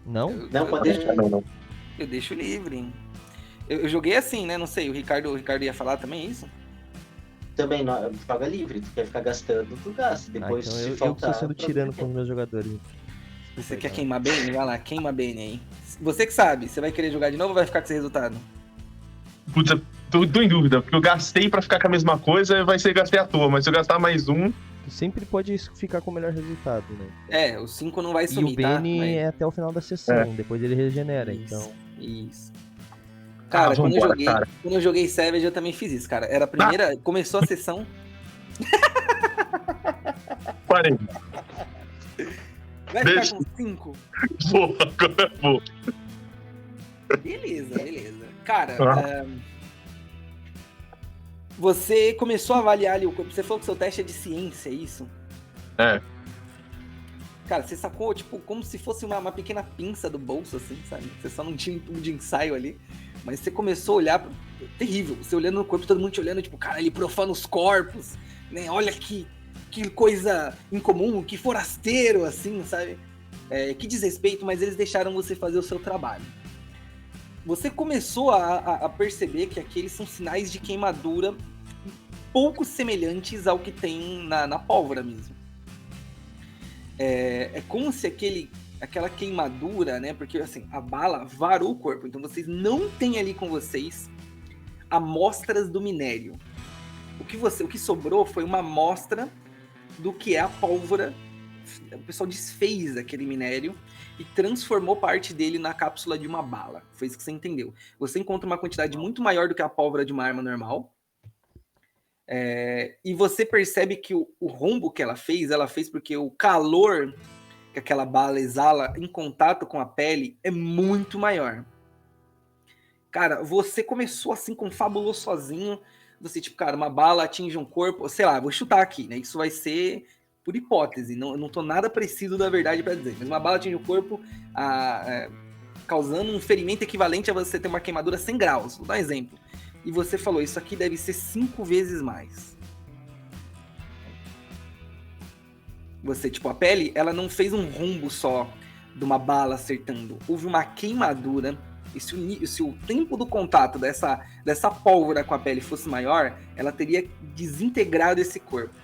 Não? Não, pode deixar. Não. Eu deixo livre. Eu joguei assim, né? Não sei, o Ricardo ia falar também isso? Também não, joga livre. Tu quer ficar gastando, tu gasta. Depois, então se eu faltar... estou sendo tirano com os meus jogadores. Você quer queimar Bane? Vai lá, queima Bane aí. Você que sabe, você vai querer jogar de novo ou vai ficar com esse resultado? Putz, tô em dúvida, porque eu gastei pra ficar com a mesma coisa, vai ser gastei à toa, mas se eu gastar mais um... Tu sempre pode ficar com o melhor resultado, né? O 5 não vai E sumir, o Benny tá? é até o final da sessão, depois ele regenera, então... Isso. Cara, quando eu joguei Savage, eu também fiz isso, cara. Era a primeira... Começou a sessão... Parei. Vai ficar com 5? Agora vou. Beleza. Cara, você começou a avaliar ali o corpo. Você falou que seu teste é de ciência, é isso? Cara, você sacou, tipo, como se fosse uma pequena pinça do bolso, assim, sabe? Você só não tinha um tubo de ensaio ali. Mas você começou a olhar... Terrível. Você olhando no corpo, todo mundo te olhando, tipo, cara, ele profana os corpos, né? Olha que coisa incomum, que forasteiro, assim, sabe? Que desrespeito, mas eles deixaram você fazer o seu trabalho. Você começou a perceber que aqueles são sinais de queimadura pouco semelhantes ao que tem na pólvora mesmo. É como se aquela queimadura, né? Porque assim, a bala varou o corpo, então vocês não têm ali com vocês amostras do minério. O que sobrou foi uma amostra do que é a pólvora. O pessoal desfez aquele minério e transformou parte dele na cápsula de uma bala. Foi isso que você entendeu. Você encontra uma quantidade muito maior do que a pólvora de uma arma normal. E você percebe que o rombo que ela fez porque o calor que aquela bala exala em contato com a pele é muito maior. Cara, você começou assim com fabuloso sozinho. Você, tipo, cara, uma bala atinge um corpo, sei lá, vou chutar aqui, né? Isso vai ser por hipótese, eu não tô nada preciso da verdade para dizer, mas uma bala atinge o corpo causando um ferimento equivalente a você ter uma queimadura 100 graus, vou dar um exemplo. E você falou, isso aqui deve ser 5 vezes mais. Você, tipo, a pele, ela não fez um rombo só de uma bala acertando. Houve uma queimadura E se o tempo do contato dessa pólvora com a pele fosse maior, ela teria desintegrado esse corpo.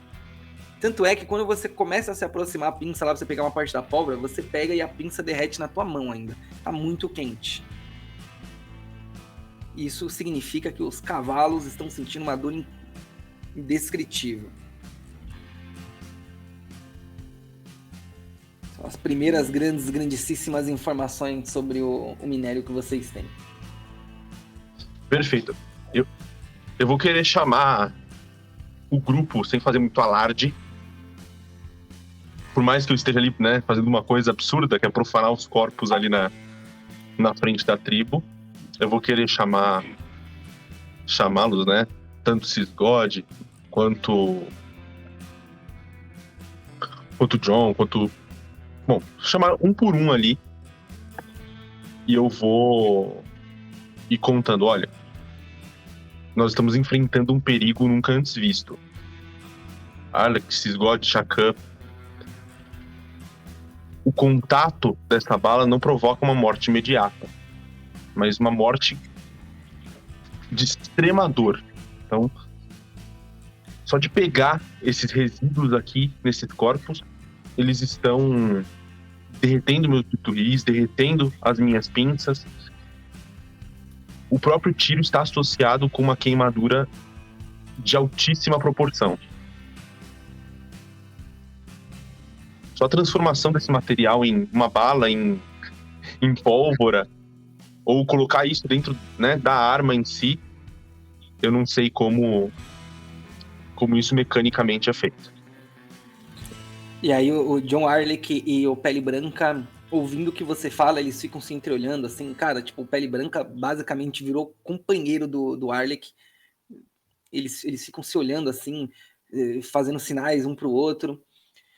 Tanto é que quando você começa a se aproximar a pinça lá pra você pegar uma parte da pólvora, você pega e a pinça derrete na tua mão ainda. Tá muito quente. Isso significa que os cavalos estão sentindo uma dor indescritível. São as primeiras grandíssimas informações sobre o minério que vocês têm. Perfeito. Eu vou querer chamar o grupo sem fazer muito alarde. Por mais que eu esteja ali, né, fazendo uma coisa absurda, que é profanar os corpos ali na frente da tribo, eu vou querer chamá-los, né? Tanto Cisgod, quanto John, Bom, chamar um por um ali. E eu vou ir contando, olha, nós estamos enfrentando um perigo nunca antes visto. Alex, Cisgod, Shakan. O contato dessa bala não provoca uma morte imediata, mas uma morte de extrema dor. Então, só de pegar esses resíduos aqui, nesses corpos, eles estão derretendo meus bituris, derretendo as minhas pinças. O próprio tiro está associado com uma queimadura de altíssima proporção. Só a transformação desse material em uma bala, em pólvora, ou colocar isso dentro, né, da arma em si, eu não sei como isso mecanicamente é feito. E aí o John Arlick e o Pele Branca, ouvindo o que você fala, eles ficam se entreolhando, assim, cara, tipo, o Pele Branca basicamente virou companheiro do Arlick. Eles ficam se olhando, assim, fazendo sinais um pro outro.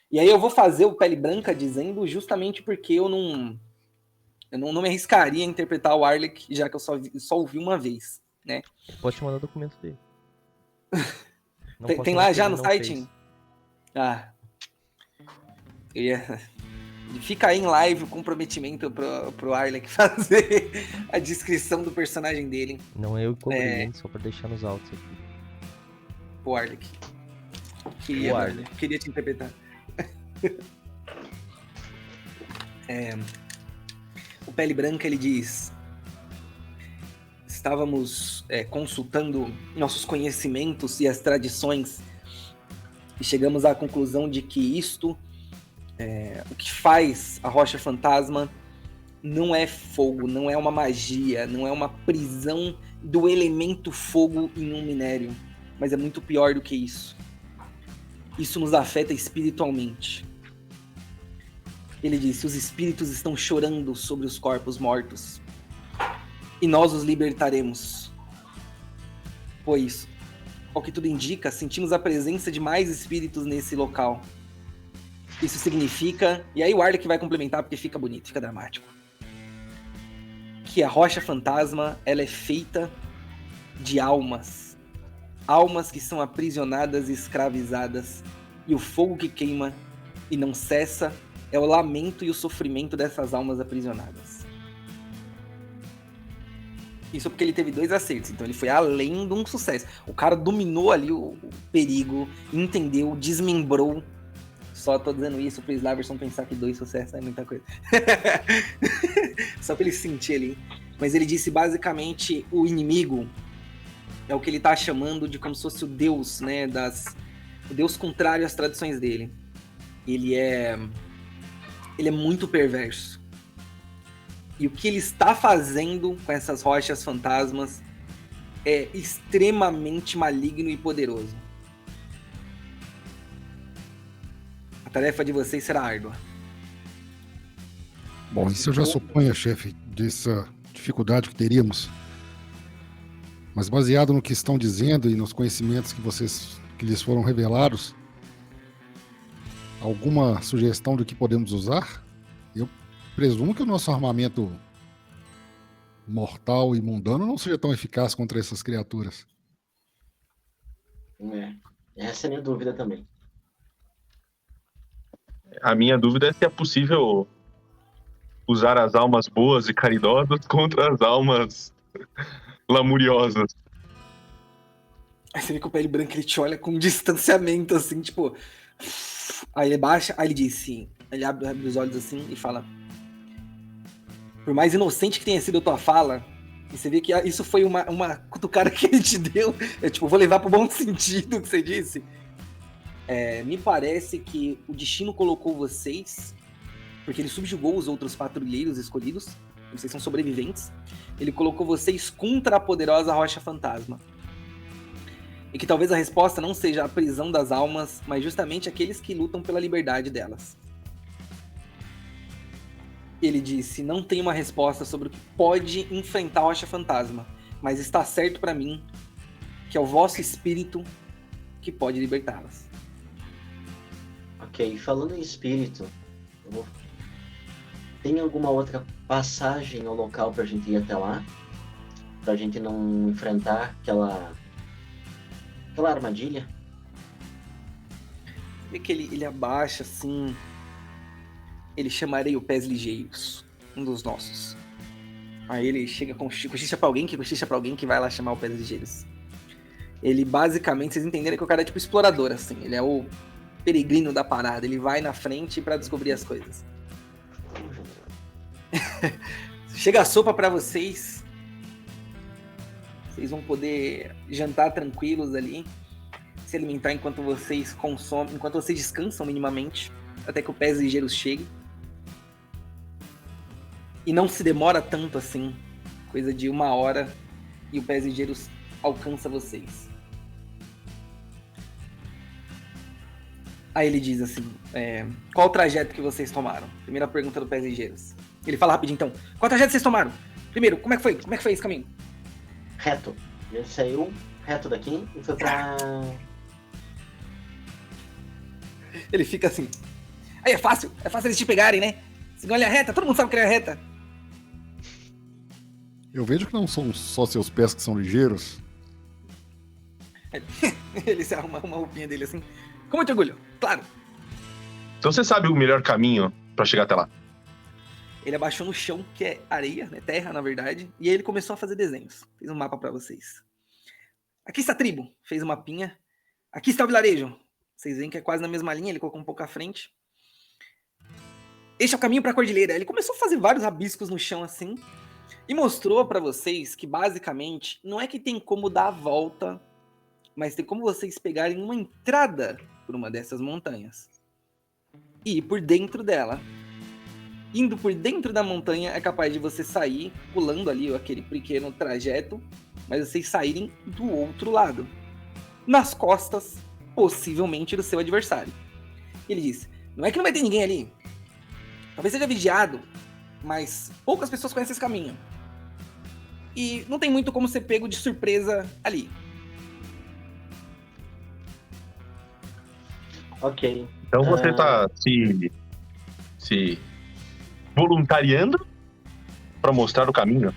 E aí eu vou fazer o Pele Branca dizendo justamente porque eu não me arriscaria a interpretar o Arlick, já que eu só ouvi uma vez, né? Pode te mandar o documento dele. Tem lá já no site? Ah. Fica aí em live o comprometimento pro Arlick fazer a descrição do personagem dele. Não, eu cobri, só pra deixar nos autos aqui. O Arlick. Queria te interpretar. O Pele Branca, ele diz: estávamos consultando nossos conhecimentos e as tradições e chegamos à conclusão de que o que faz a Rocha Fantasma não é fogo, não é uma magia, não é uma prisão do elemento fogo em um minério, mas é muito pior do que isso. Isso nos afeta espiritualmente. Ele disse: os espíritos estão chorando sobre os corpos mortos e nós os libertaremos. Pois, ao que tudo indica, sentimos a presença de mais espíritos nesse local. Isso significa, e aí o Arlick vai complementar porque fica bonito, fica dramático, que a Rocha Fantasma, ela é feita de almas que são aprisionadas e escravizadas, e o fogo que queima e não cessa é o lamento e o sofrimento dessas almas aprisionadas. Isso porque ele teve 2 acertos, então ele foi além de um sucesso. O cara dominou ali o perigo, entendeu, desmembrou. Só tô dizendo isso pro Slaverson pensar que 2 sucessos é muita coisa. Só pra ele sentir ali. Mas ele disse basicamente o inimigo é o que ele tá chamando de como se fosse o deus, né? O deus contrário às tradições dele. Ele é muito perverso. E o que ele está fazendo com essas rochas fantasmas é extremamente maligno e poderoso. A tarefa de vocês será árdua. Bom, isso eu já suponho, chefe, dessa dificuldade que teríamos. Mas baseado no que estão dizendo e nos conhecimentos que lhes foram revelados, alguma sugestão do que podemos usar? Eu presumo que o nosso armamento mortal e mundano não seja tão eficaz contra essas criaturas. Essa é a minha dúvida também. A minha dúvida é se é possível usar as almas boas e caridosas contra as almas lamuriosas. Aí você vê que o Pele Branca ele te olha com distanciamento, assim, tipo. Aí ele baixa, aí ele diz sim. Ele abre os olhos assim e fala: por mais inocente que tenha sido a tua fala, e você vê que isso foi uma cutucada que ele te deu. Eu, tipo, vou levar pro bom sentido o que você disse. Me parece que o destino colocou vocês, porque ele subjugou os outros patrulheiros escolhidos, vocês são sobreviventes, ele colocou vocês contra a poderosa Rocha Fantasma. E que talvez a resposta não seja a prisão das almas, mas justamente aqueles que lutam pela liberdade delas. Ele disse, não tem uma resposta sobre o que pode enfrentar a Rocha Fantasma, mas está certo pra mim que é o vosso espírito que pode libertá-las. Ok, falando em espírito, tem alguma outra passagem ao local pra gente ir até lá? Pra gente não enfrentar aquela armadilha? Vê que ele abaixa assim. Ele chamarei o Pés Ligeiros, um dos nossos. Aí ele chega com cochicha pra alguém que vai lá chamar o Pés Ligeiros. Ele basicamente, vocês entenderam que o cara é tipo explorador, assim. Ele é o peregrino da parada. Ele vai na frente pra descobrir as coisas. Chega a sopa pra vocês. Vocês vão poder jantar tranquilos ali, se alimentar enquanto vocês consomem, enquanto vocês descansam minimamente, até que o Pés Ligeiros chegue. E não se demora tanto assim, coisa de 1 hora, e o Pés Ligeiros alcança vocês. Aí ele diz assim, qual o trajeto que vocês tomaram? Primeira pergunta do Pés Ligeiros. Ele fala rapidinho então, qual trajeto vocês tomaram? Primeiro, como é que foi? Como é que foi esse caminho? Reto. Ele saiu reto daqui e foi pra... Ele fica assim, aí é fácil eles te pegarem, né? Seguindo a linha reta, todo mundo sabe que é reta. Eu vejo que não são só seus pés que são ligeiros. Ele se arruma uma roupinha dele assim, com muito orgulho, claro. Então você sabe o melhor caminho pra chegar até lá. Ele abaixou no chão, que é areia, né? Terra, na verdade. E aí ele começou a fazer desenhos. Fez um mapa pra vocês. Aqui está a tribo. Fez um mapinha. Aqui está o vilarejo. Vocês veem que é quase na mesma linha. Ele colocou um pouco à frente. Este é o caminho pra cordilheira. Ele começou a fazer vários rabiscos no chão assim. E mostrou pra vocês que basicamente não é que tem como dar a volta, mas tem como vocês pegarem uma entrada por uma dessas montanhas. E ir por dentro dela. Indo por dentro da montanha é capaz de você sair, pulando ali aquele pequeno trajeto, mas vocês saírem do outro lado, nas costas, possivelmente, do seu adversário. Ele diz, não é que não vai ter ninguém ali, talvez seja vigiado, mas poucas pessoas conhecem esse caminho. E não tem muito como ser pego de surpresa ali. Ok. Então você tá se voluntariando pra mostrar o caminho.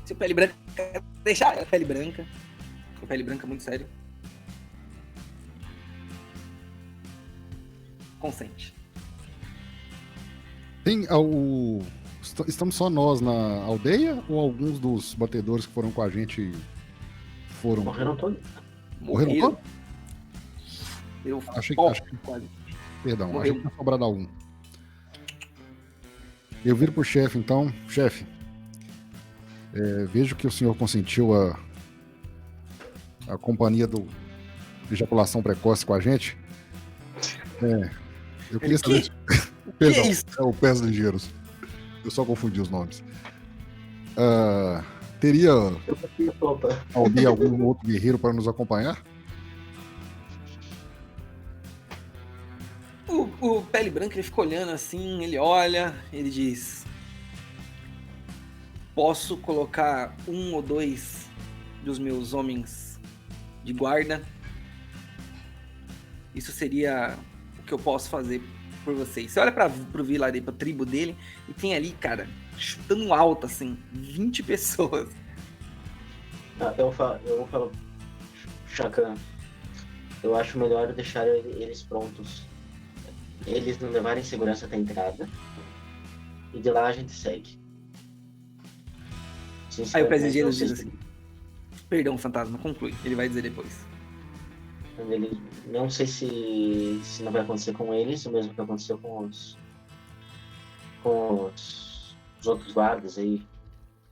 Se o Pele Branca deixar a Pele Branca. O Pele Branca é muito sério. Consente. Estamos só nós na aldeia ou alguns dos batedores que foram com a gente foram? Morreram todos. Morreram todos? Achei que... Quase. Perdão, Morreu. achei que tinha sobrado algum. Eu viro pro chefe, então. Chefe, vejo que o senhor consentiu a companhia de ejaculação precoce com a gente. Eu queria saber... Perdão, Que isso? é o Pés Ligeiros. Eu só confundi os nomes. Teria Eu consegui a sopa. algum outro guerreiro para nos acompanhar? O Pele Branca, ele fica olhando assim, ele olha, ele diz... Posso colocar 1 ou 2 dos meus homens de guarda? Isso seria o que eu posso fazer por vocês. Você olha pro vilarejo, pra tribo dele, e tem ali, cara, chutando alto, assim, 20 pessoas. Eu vou falar, Chacan, eu acho melhor deixar eles prontos. Eles não levarem segurança até a entrada. E de lá a gente segue. Aí o Pés de Gelo Sinceramente, diz assim: perdão, fantasma, conclui. Ele vai dizer depois. ele, não sei se não vai acontecer com eles, o mesmo que aconteceu com os outros guardas aí,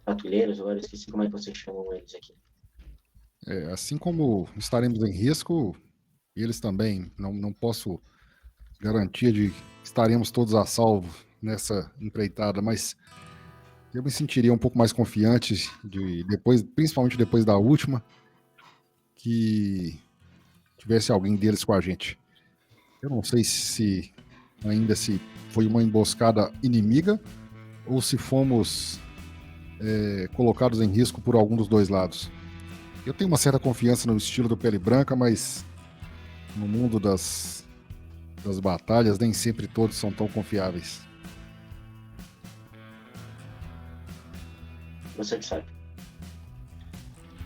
patrulheiros, agora eu esqueci como é que vocês chamam eles aqui. Assim como estaremos em risco, eles também. Não posso garantir de que estaremos todos a salvo nessa empreitada, mas eu me sentiria um pouco mais confiante principalmente depois da última, que tivesse alguém deles com a gente. Eu não sei se foi uma emboscada inimiga ou se fomos colocados em risco por algum dos dois lados. Eu tenho uma certa confiança no estilo do Pele Branca, mas no mundo das batalhas nem sempre todos são tão confiáveis. Você que sabe.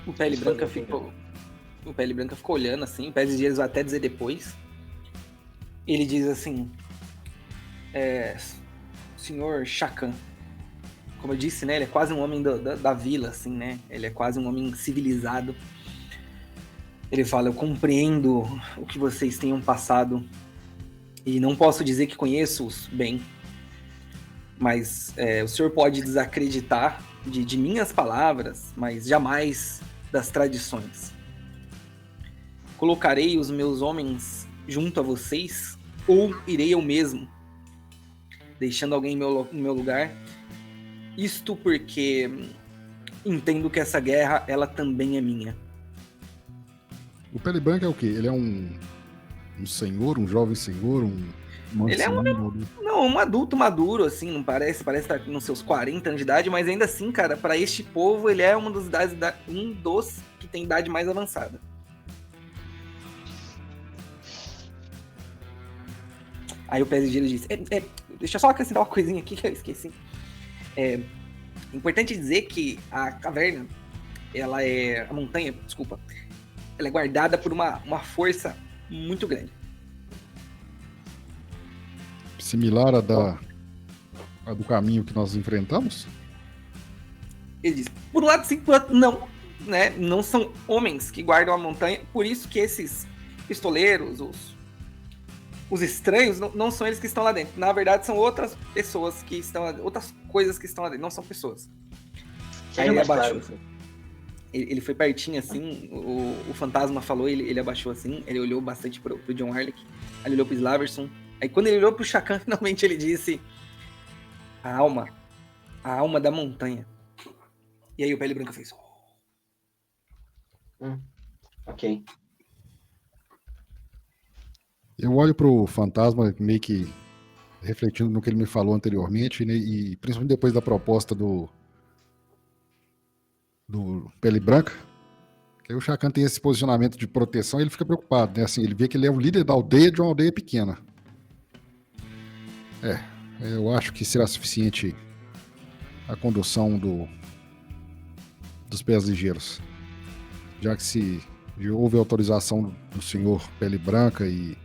O Pele Isso Branca foi ficou. O Pele Branca ficou olhando assim, o Pés de Gelo vai até dizer depois. Ele diz assim: senhor Shakan. Como eu disse, né? Ele é quase um homem da vila, assim, né? Ele é quase um homem civilizado. Ele fala: eu compreendo o que vocês tenham passado e não posso dizer que conheço-os bem, mas o senhor pode desacreditar de minhas palavras, mas jamais das tradições. Colocarei os meus homens junto a vocês ou irei eu mesmo, deixando alguém no meu lugar. Isto porque entendo que essa guerra, ela também é minha. O Pele Branca é o quê? Ele é um senhor, um jovem senhor, Ele é um adulto maduro, assim, não parece estar nos seus 40 anos de idade, mas ainda assim, cara, para este povo, ele é um dos que tem idade mais avançada. Aí o Pés de Gelo diz: deixa eu só acrescentar uma coisinha aqui que eu esqueci. É importante dizer que a caverna, a montanha, desculpa, ela é guardada por uma força muito grande. Similar a do caminho que nós enfrentamos? Ele diz: por um lado sim, por outro não, né? Não são homens que guardam a montanha, por isso que esses pistoleiros, os estranhos, não são eles que estão lá dentro. Na verdade, são outras pessoas que estão lá dentro, outras coisas que estão lá dentro, não são pessoas. Aí ele abaixou. Ele foi pertinho assim, o fantasma falou, ele abaixou assim, ele olhou bastante pro John Arlick, aí ele olhou pro Slaverson. Aí quando ele olhou pro Shakan, finalmente ele disse: a alma da montanha. E aí o Pele Branca fez: Ok. Eu olho pro fantasma meio que refletindo no que ele me falou anteriormente, né, e principalmente depois da proposta do Pele Branca, que aí o Shakan tem esse posicionamento de proteção e ele fica preocupado, né? Assim, ele vê que ele é o líder da aldeia de uma aldeia pequena. Eu acho que será suficiente a condução dos pés ligeiros, já que se houve autorização do senhor Pele Branca e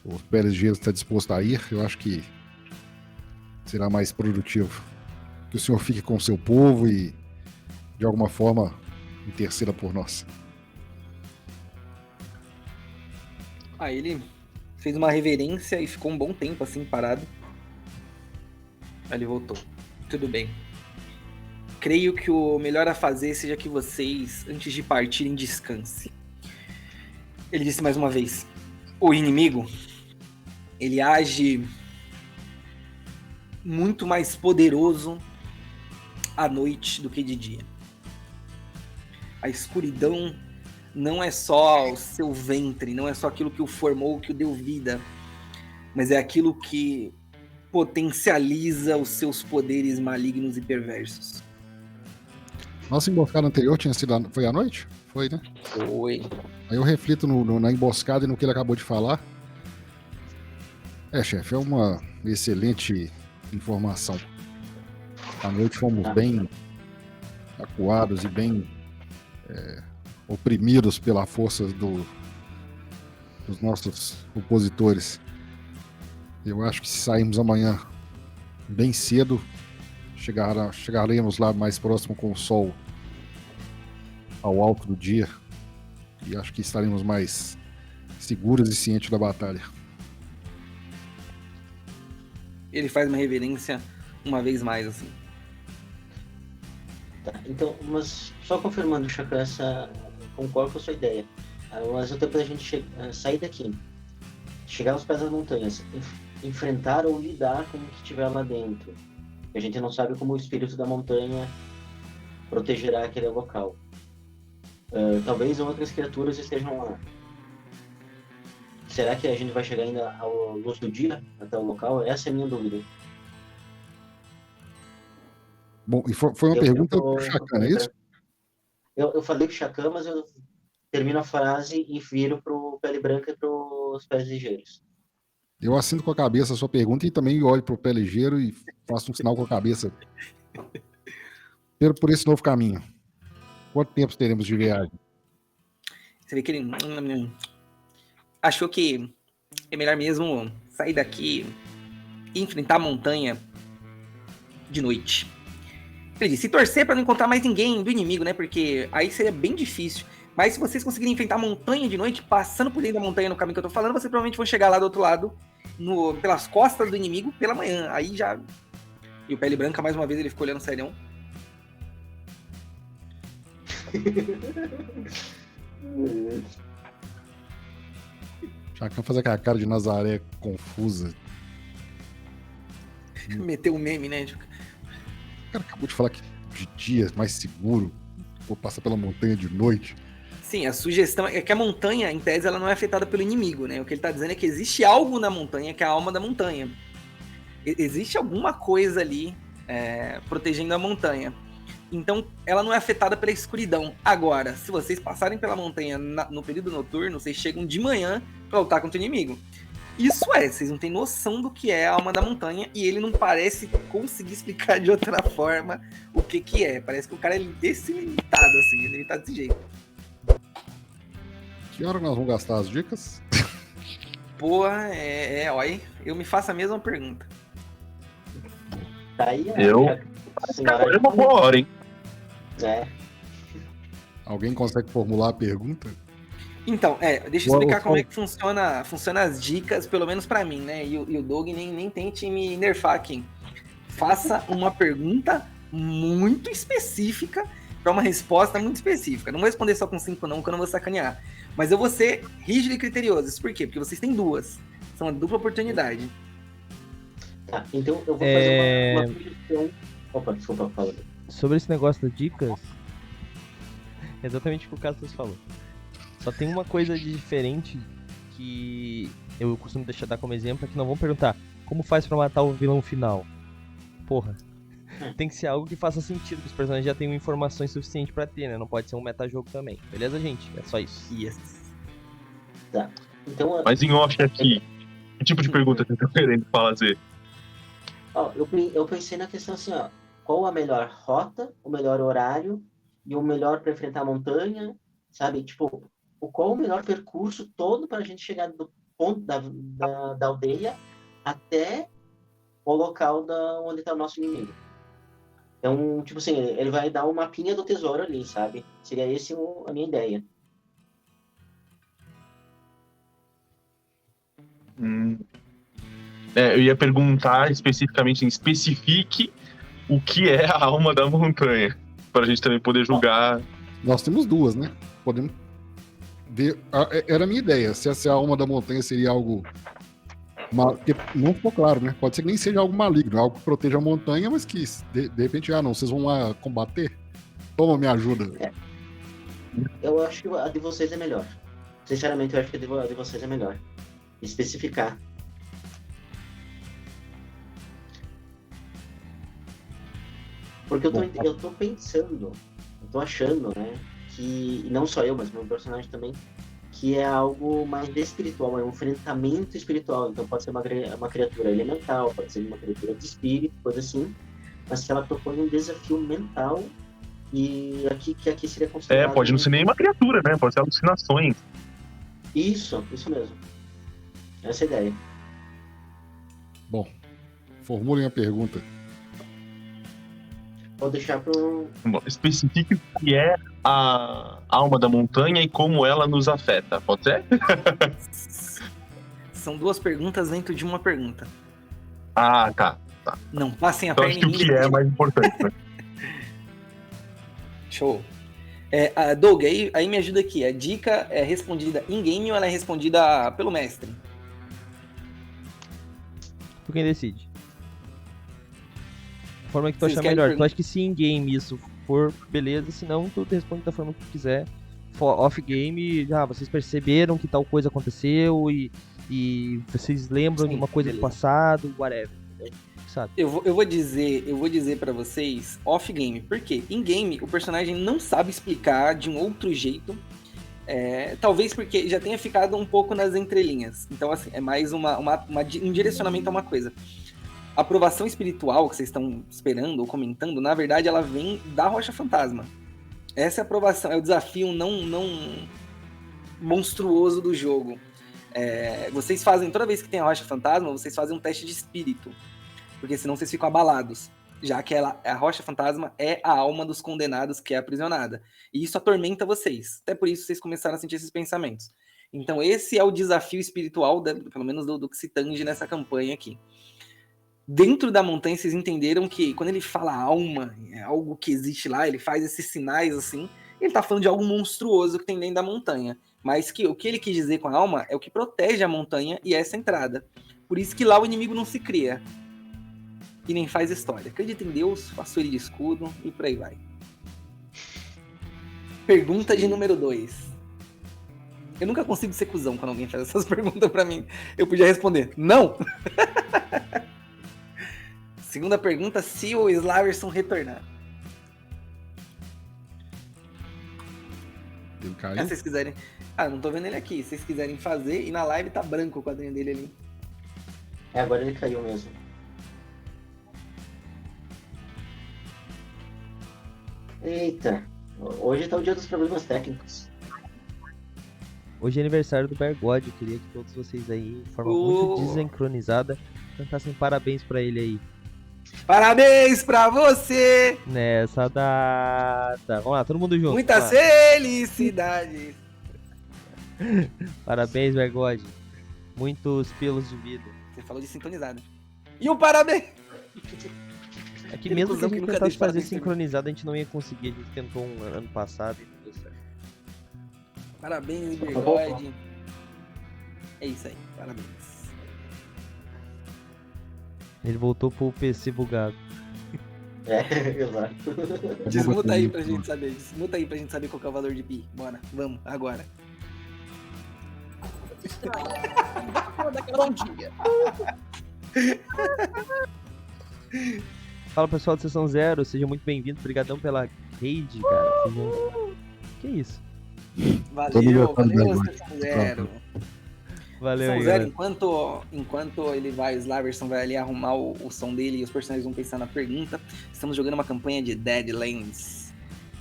o Pele Ligeiro está disposto a ir, eu acho que será mais produtivo que o senhor fique com o seu povo e de alguma forma interceda por nós. Aí ele fez uma reverência e ficou um bom tempo assim parado. Aí ele voltou: tudo bem. Creio que o melhor a fazer seja que vocês, antes de partirem, descansem. Ele disse mais uma vez: o inimigo, ele age muito mais poderoso à noite do que de dia. A escuridão não é só o seu ventre, não é só aquilo que o formou, que o deu vida, mas é aquilo que potencializa os seus poderes malignos e perversos. Nossa emboscada anterior foi à noite? Foi, né? Foi. Aí eu reflito na emboscada e no que ele acabou de falar. Chefe, é uma excelente informação. À noite fomos bem acuados e bem oprimidos pela força dos nossos opositores. Eu acho que se sairmos amanhã bem cedo. Chegaremos lá mais próximo com o sol ao alto do dia. E acho que estaremos mais seguros e cientes da batalha. Ele faz uma reverência uma vez mais, assim. Tá, então, mas só confirmando, Chacan, concordo com a sua ideia. Mas o tempo da gente sair daqui, chegar aos pés das montanhas, enfrentar ou lidar com o que tiver lá dentro. A gente não sabe como o espírito da montanha protegerá aquele local. Talvez outras criaturas estejam lá. Será que a gente vai chegar ainda à luz do dia até o local? Essa é a minha dúvida. Bom, e foi uma pergunta pro Chacan, é isso? Eu falei pro Chacan, mas eu termino a frase e viro pro Pele Branca e pros Pés Ligeiros. Eu assino com a cabeça a sua pergunta e também olho pro Pé Ligeiro e faço um sinal com a cabeça. Por esse novo caminho. Quanto tempo teremos de viagem? Você vê que ele achou que é melhor mesmo sair daqui e enfrentar a montanha de noite. Ele disse, se torcer para não encontrar mais ninguém do inimigo, né? Porque aí seria bem difícil. Mas se vocês conseguirem enfrentar a montanha de noite, passando por dentro da montanha no caminho que eu tô falando, vocês provavelmente vão chegar lá do outro lado, pelas costas do inimigo, pela manhã. Aí já... E o Pele Branca, mais uma vez, ele ficou olhando serião. Chacan fazer aquela cara de Nazaré confusa. Meteu o meme, né? O cara acabou de falar que de dia é mais seguro, vou passar pela montanha de noite. Sim, a sugestão é que a montanha, em tese, ela não é afetada pelo inimigo, né? O que ele tá dizendo é que existe algo na montanha, que é a alma da montanha. Existe alguma coisa ali protegendo a montanha. Então, ela não é afetada pela escuridão. Agora, se vocês passarem pela montanha no período noturno, vocês chegam de manhã pra lutar contra o inimigo. Isso vocês não têm noção do que é a alma da montanha e ele não parece conseguir explicar de outra forma o que é. Parece que o cara é desse limitado, assim, ele tá desse jeito. Que hora nós vamos gastar as dicas? Porra, olha, eu me faço a mesma pergunta. Tá aí, Agora é uma boa hora, hein? Alguém consegue formular a pergunta? Então, deixa eu explicar como é que funciona as dicas, pelo menos pra mim, né? E o Doug nem tente me nerfar aqui. Faça uma pergunta muito específica pra uma resposta muito específica. Não vou responder só com 5 não, que eu não vou sacanear. Mas eu vou ser rígido e criterioso. Isso por quê? Porque vocês têm duas. São uma dupla oportunidade. Tá, então eu vou fazer uma sugestão. Opa, desculpa, fala. Sobre esse negócio das dicas, exatamente o que o Castas falou. Só tem uma coisa de diferente que eu costumo dar como exemplo, é que não vão perguntar como faz pra matar o vilão final. Porra. Tem que ser algo que faça sentido, que os personagens já tenham informações suficientes pra ter, né? Não pode ser um metajogo também. Beleza, gente? É só isso. Yes. Tá. Então, Mas em off aqui, que tipo de pergunta você tá querendo fazer? eu pensei na questão assim, ó. Qual a melhor rota, o melhor horário e o melhor pra enfrentar a montanha, sabe? Tipo, qual o melhor percurso todo pra gente chegar do ponto da aldeia até o local onde tá o nosso inimigo. Então, tipo assim, ele vai dar um mapinha do tesouro ali, sabe? Seria esse a minha ideia. Eu ia perguntar especificamente, especifique o que é a alma da montanha, pra gente também poder julgar. Nós temos duas, né? Podemos ver. Era a minha ideia, se a alma da montanha seria algo... Porque não ficou claro, né? Pode ser que nem seja algo maligno, algo que proteja a montanha, mas que de repente, vocês vão lá combater? Toma, me ajuda. Eu acho que a de vocês é melhor. Sinceramente, eu acho que a de vocês é melhor. Especificar. Porque eu tô pensando, eu tô achando, né? Que, e não só eu, mas meu personagem também, que é algo mais espiritual, é um enfrentamento espiritual. Então pode ser uma criatura elemental, pode ser uma criatura de espírito, coisa assim, mas que ela propõe um desafio mental e que aqui seria considerado... pode não ser nem uma criatura, né? Pode ser alucinações. Isso mesmo. Essa é a ideia. Bom, Formulem a pergunta. Vou deixar pro. Bom, especifique o que é a alma da montanha e como ela nos afeta, pode ser? São 2 perguntas dentro de uma pergunta. Ah, tá. Não passem a Então perna acho que em o mim. que é mais importante, né? Show. Doug, aí me ajuda aqui. A dica é respondida in-game ou ela é respondida pelo mestre? Tu quem decide. A forma que tu Vocês achar querem melhor. Tu perguntar? acha que se em-game isso for beleza, senão tu responde da forma que tu quiser. Off-game, vocês perceberam que tal coisa aconteceu e vocês lembram de Sim, uma coisa do beleza. passado, whatever. Sabe? Eu vou dizer pra vocês off-game. Por quê? In-game, o personagem não sabe explicar de um outro jeito. Talvez porque já tenha ficado um pouco nas entrelinhas. Então, assim, é mais um direcionamento a uma coisa. A aprovação espiritual que vocês estão esperando ou comentando, na verdade, ela vem da Rocha Fantasma. Essa é a aprovação, é o desafio não monstruoso do jogo. Vocês fazem, toda vez que tem a Rocha Fantasma, vocês fazem um teste de espírito. Porque senão vocês ficam abalados. Já que a Rocha Fantasma é a alma dos condenados que é aprisionada. E isso atormenta vocês. Até por isso vocês começaram a sentir esses pensamentos. Então esse é o desafio espiritual, pelo menos do que se tange nessa campanha aqui. Dentro da montanha, vocês entenderam que quando ele fala alma, é algo que existe lá, ele faz esses sinais assim, ele tá falando de algo monstruoso que tem dentro da montanha. Mas que o que ele quis dizer com a alma é o que protege a montanha e essa entrada. Por isso que lá o inimigo não se cria. E nem faz história. Acredita em Deus, faço ele de escudo e por aí vai. Pergunta de número 2. Eu nunca consigo ser cuzão quando alguém faz essas perguntas pra mim. Eu podia responder, não! Segunda pergunta, se o Slaverson retornar. Ele caiu. Se vocês quiserem... eu não tô vendo ele aqui. Se vocês quiserem fazer, e na live tá branco o quadrinho dele ali. Agora ele caiu mesmo. Eita, hoje tá o dia dos problemas técnicos. Hoje é aniversário do Bergode. Eu queria que todos vocês aí, de forma muito desincronizada, cantassem parabéns pra ele aí. Parabéns pra você! Nessa data. Vamos lá, todo mundo junto. Muitas Vamos lá. felicidades! Parabéns, Bergode. Muitos pelos de vida. Você falou de sintonizado. E o parabéns! É que Aquele mesmo que a cuzão que gente nunca tentasse deixa fazer parabéns pra mim. sincronizado, a gente não ia conseguir. A gente tentou ano passado e não deu certo. Parabéns, Bergode. É isso aí, parabéns. Ele voltou pro PC bugado. Exato. Desmuta aí pra gente saber. Desmuta aí pra gente saber qual que é o valor de pi. Bora, vamos, agora. Fala pessoal do Sessão Zero, sejam muito bem-vindos. Obrigadão pela raid, cara. Que isso? Valeu, Todo mundo valeu, vai. Sessão Zero. Valeu Sessão aí, Zero, galera. enquanto ele vai, o Slaverson vai ali arrumar o som dele e os personagens vão pensar na pergunta, estamos jogando uma campanha de Deadlands.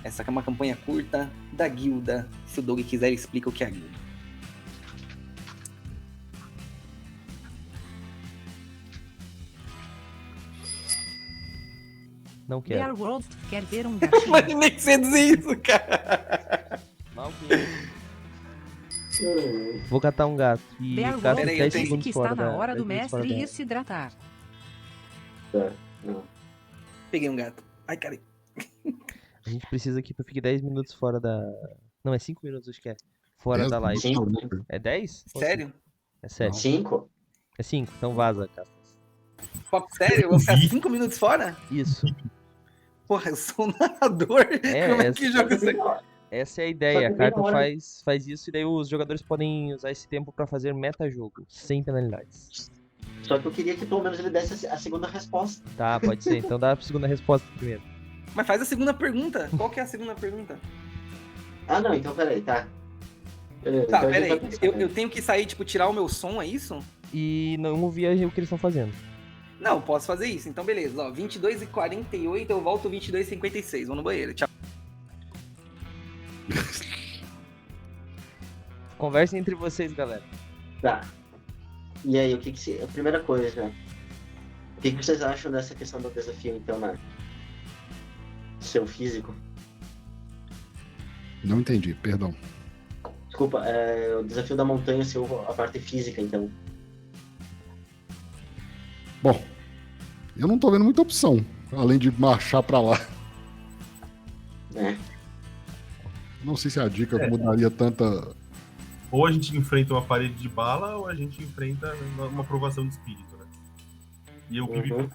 Essa aqui é uma campanha curta da guilda. Se o Doug quiser, ele explica o que é a guilda. Não quero. Bear World quer ver um gatinho. Imaginei que você dizer isso, cara. Mal Vou catar um gato. E Bear gato World Peraí, 10 eu tenho- disse segundos que fora está na da- hora 10 do minutos fora mestre da- ir se hidratar. Tá. Não. Peguei um gato. Ai, cara. A gente precisa que fique 10 minutos fora da... Não, é 5 minutos, acho que é. Fora da live. Sim. É 10? Sério? É 7. 5? É 5, então vaza, cara. Pop, sério? Eu vou ficar 5 minutos fora? Isso. Porra, eu sou um narrador. Como é que joga isso aqui? Essa é a Só ideia. que A bem carta na hora- faz isso e daí os jogadores podem usar esse tempo pra fazer metajogo, sem penalidades. Só que eu queria que pelo menos ele desse a segunda resposta. Tá, pode ser. Então dá a segunda resposta primeiro. Mas faz a segunda pergunta. Qual que é a segunda pergunta? Ah, não, então peraí, tá. Beleza, Tá, então a gente peraí. vai pensar, né? Eu tenho que sair, tipo, tirar o meu som, é isso? E não ouvir o que eles estão fazendo. Não, posso fazer isso. Então, beleza. Ó, 22h48, eu volto 22h56. Vou no banheiro. Tchau. Conversem entre vocês, galera. Tá. E aí, o que que se... A primeira coisa, o que vocês acham dessa questão do desafio, então, na seu físico? Não entendi, perdão. Desculpa, o desafio da montanha ser a parte física, então. Bom, eu não tô vendo muita opção, além de marchar pra lá. Né? Não sei se a dica mudaria tanta. Ou a gente enfrenta uma parede de bala, ou a gente enfrenta uma provação de espírito, né? E eu que vi. Uhum.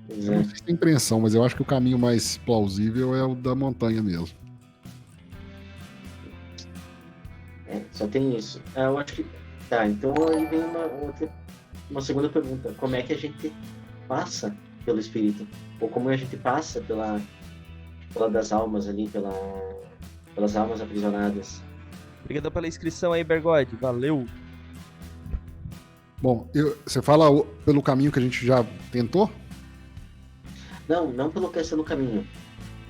Pois Eu é. não sei se tem impressão, mas eu acho que o caminho mais plausível é o da montanha mesmo. Só tem isso. Eu acho que. Tá, então aí vem uma segunda pergunta. Como é que a gente passa pelo espírito? Ou como a gente passa pela das almas ali, pelas almas aprisionadas? Obrigado pela inscrição aí, Bergode. Valeu. Bom, você fala pelo caminho que a gente já tentou? Não pelo questão do caminho.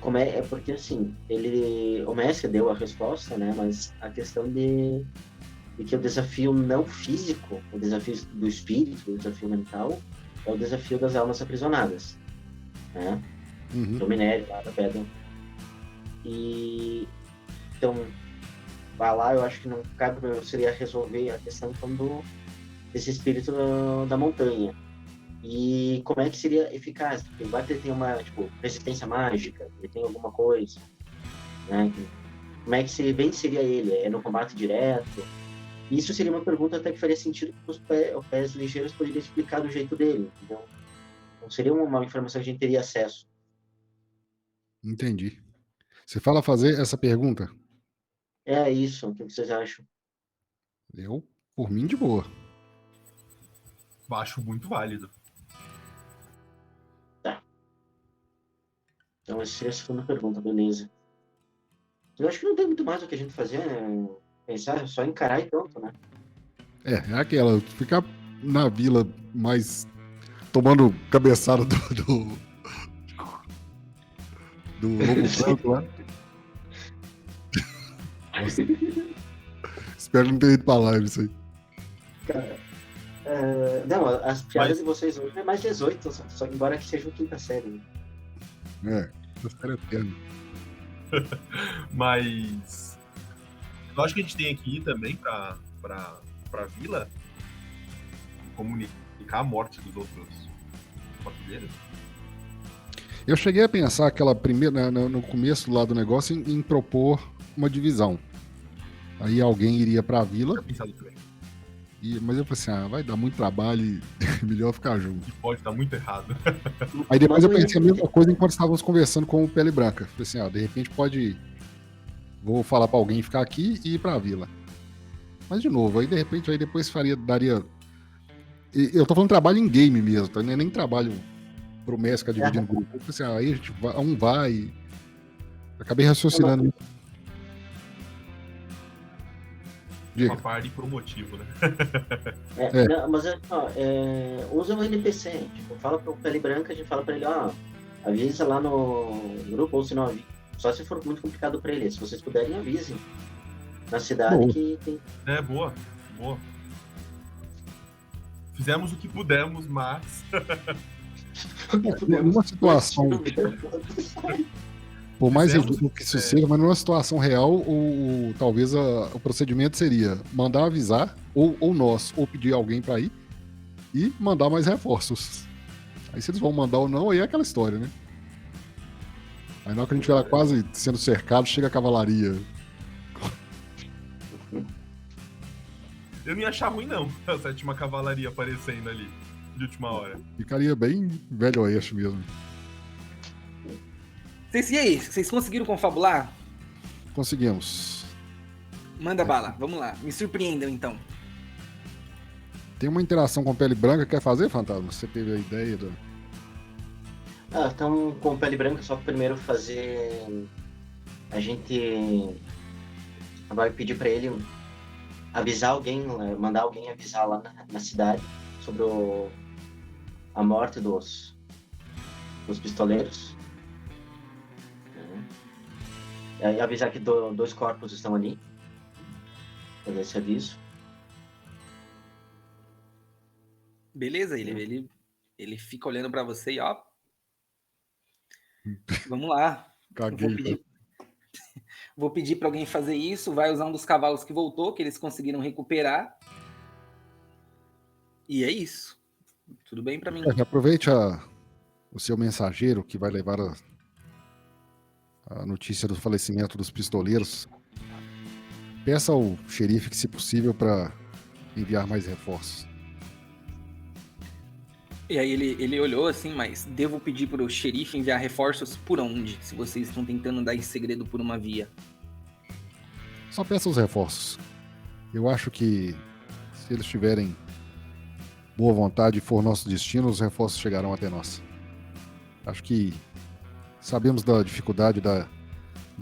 Como é porque assim, o mestre deu a resposta, né? Mas a questão de que o desafio não físico, o desafio do espírito, o desafio mental, é o desafio das almas aprisionadas, né? Uhum. Do minério lá da pedra. E então, vai lá, eu acho que não cabe para eu seria resolver a questão então, desse espírito da montanha. E como é que seria eficaz? Porque vai ter uma resistência mágica, ele tem alguma coisa, né? Como é que se venceria ele? É no combate direto? Isso seria uma pergunta até que faria sentido que os pés ligeiros poderiam explicar do jeito dele, entendeu? Não seria uma informação que a gente teria acesso. Entendi. Você fala fazer essa pergunta? É isso, o que vocês acham? Eu, por mim, de boa. Acho muito válido. Então essa seria a segunda pergunta, beleza. Eu acho que não tem muito mais o que a gente fazer, né? Pensar, só encarar e pronto, né? É aquela, ficar na vila mais tomando cabeçada do lobo branco lá. Nossa. Espero não ter ido pra live isso aí. Cara, não, as piadas de vocês hoje é mais 18, só embora que seja o quinta série. Né? Essa série é eterna. Mas eu acho que a gente tem que ir também pra vila comunicar a morte dos outros patrulheiros. Eu cheguei a pensar aquela primeira, no começo lá do negócio em propor uma divisão. Aí alguém iria pra vila. Eu pensado também. Mas eu falei assim, vai dar muito trabalho e melhor ficar junto. E pode dar muito errado. Aí depois eu pensei a mesma coisa enquanto estávamos conversando com o Pele Branca. Falei assim, de repente vou falar pra alguém ficar aqui e ir pra vila. Mas de novo, aí de repente, aí depois daria... Eu tô falando trabalho em game mesmo, tá? Não é nem trabalho pro mestre ficar dividindo grupo. Eu falei assim, aí a gente vai... Acabei raciocinando isso. Uma party por um motivo, né? Não, mas usa um NPC, fala pro Pele Branca, a gente fala pra ele, avisa lá no grupo, ou se não avisa, só se for muito complicado pra ele, se vocês puderem, avisem na cidade que tem... Boa. Fizemos o que pudemos, mas... Numa situação... Por mais ridículo que isso seja, mas numa situação real, talvez o procedimento seria mandar avisar, ou nós, ou pedir alguém para ir, e mandar mais reforços. Aí se eles vão mandar ou não, aí é aquela história, né? Aí na hora que a gente estiver quase sendo cercado, chega a cavalaria. Eu não ia achar ruim, não, a 7ª cavalaria aparecendo ali, de última hora. Ficaria bem velho oeste mesmo. E aí, vocês conseguiram confabular? Conseguimos. Manda bala, vamos lá. Me surpreendam, então. Tem uma interação com Pele Branca, quer fazer, Fantasma? Você teve a ideia do... Então, com Pele Branca, só primeiro fazer... A gente vai pedir pra ele avisar alguém, mandar alguém avisar lá na cidade sobre a morte dos pistoleiros. Avisar que 2 corpos estão ali. Fazer esse aviso. Beleza, ele fica olhando pra você e ó. Vamos lá. Caguei. Vou pedir pra alguém fazer isso. Vai usar um dos cavalos que voltou, que eles conseguiram recuperar. E é isso. Tudo bem pra mim. Aproveite o seu mensageiro que vai levar a notícia do falecimento dos pistoleiros. Peça ao xerife que, se possível, para enviar mais reforços. E aí ele olhou assim, mas devo pedir pro xerife enviar reforços por onde? Se vocês estão tentando dar esse segredo por uma via. Só peça os reforços. Eu acho que, se eles tiverem boa vontade e for nosso destino, os reforços chegarão até nós. Acho que sabemos da dificuldade da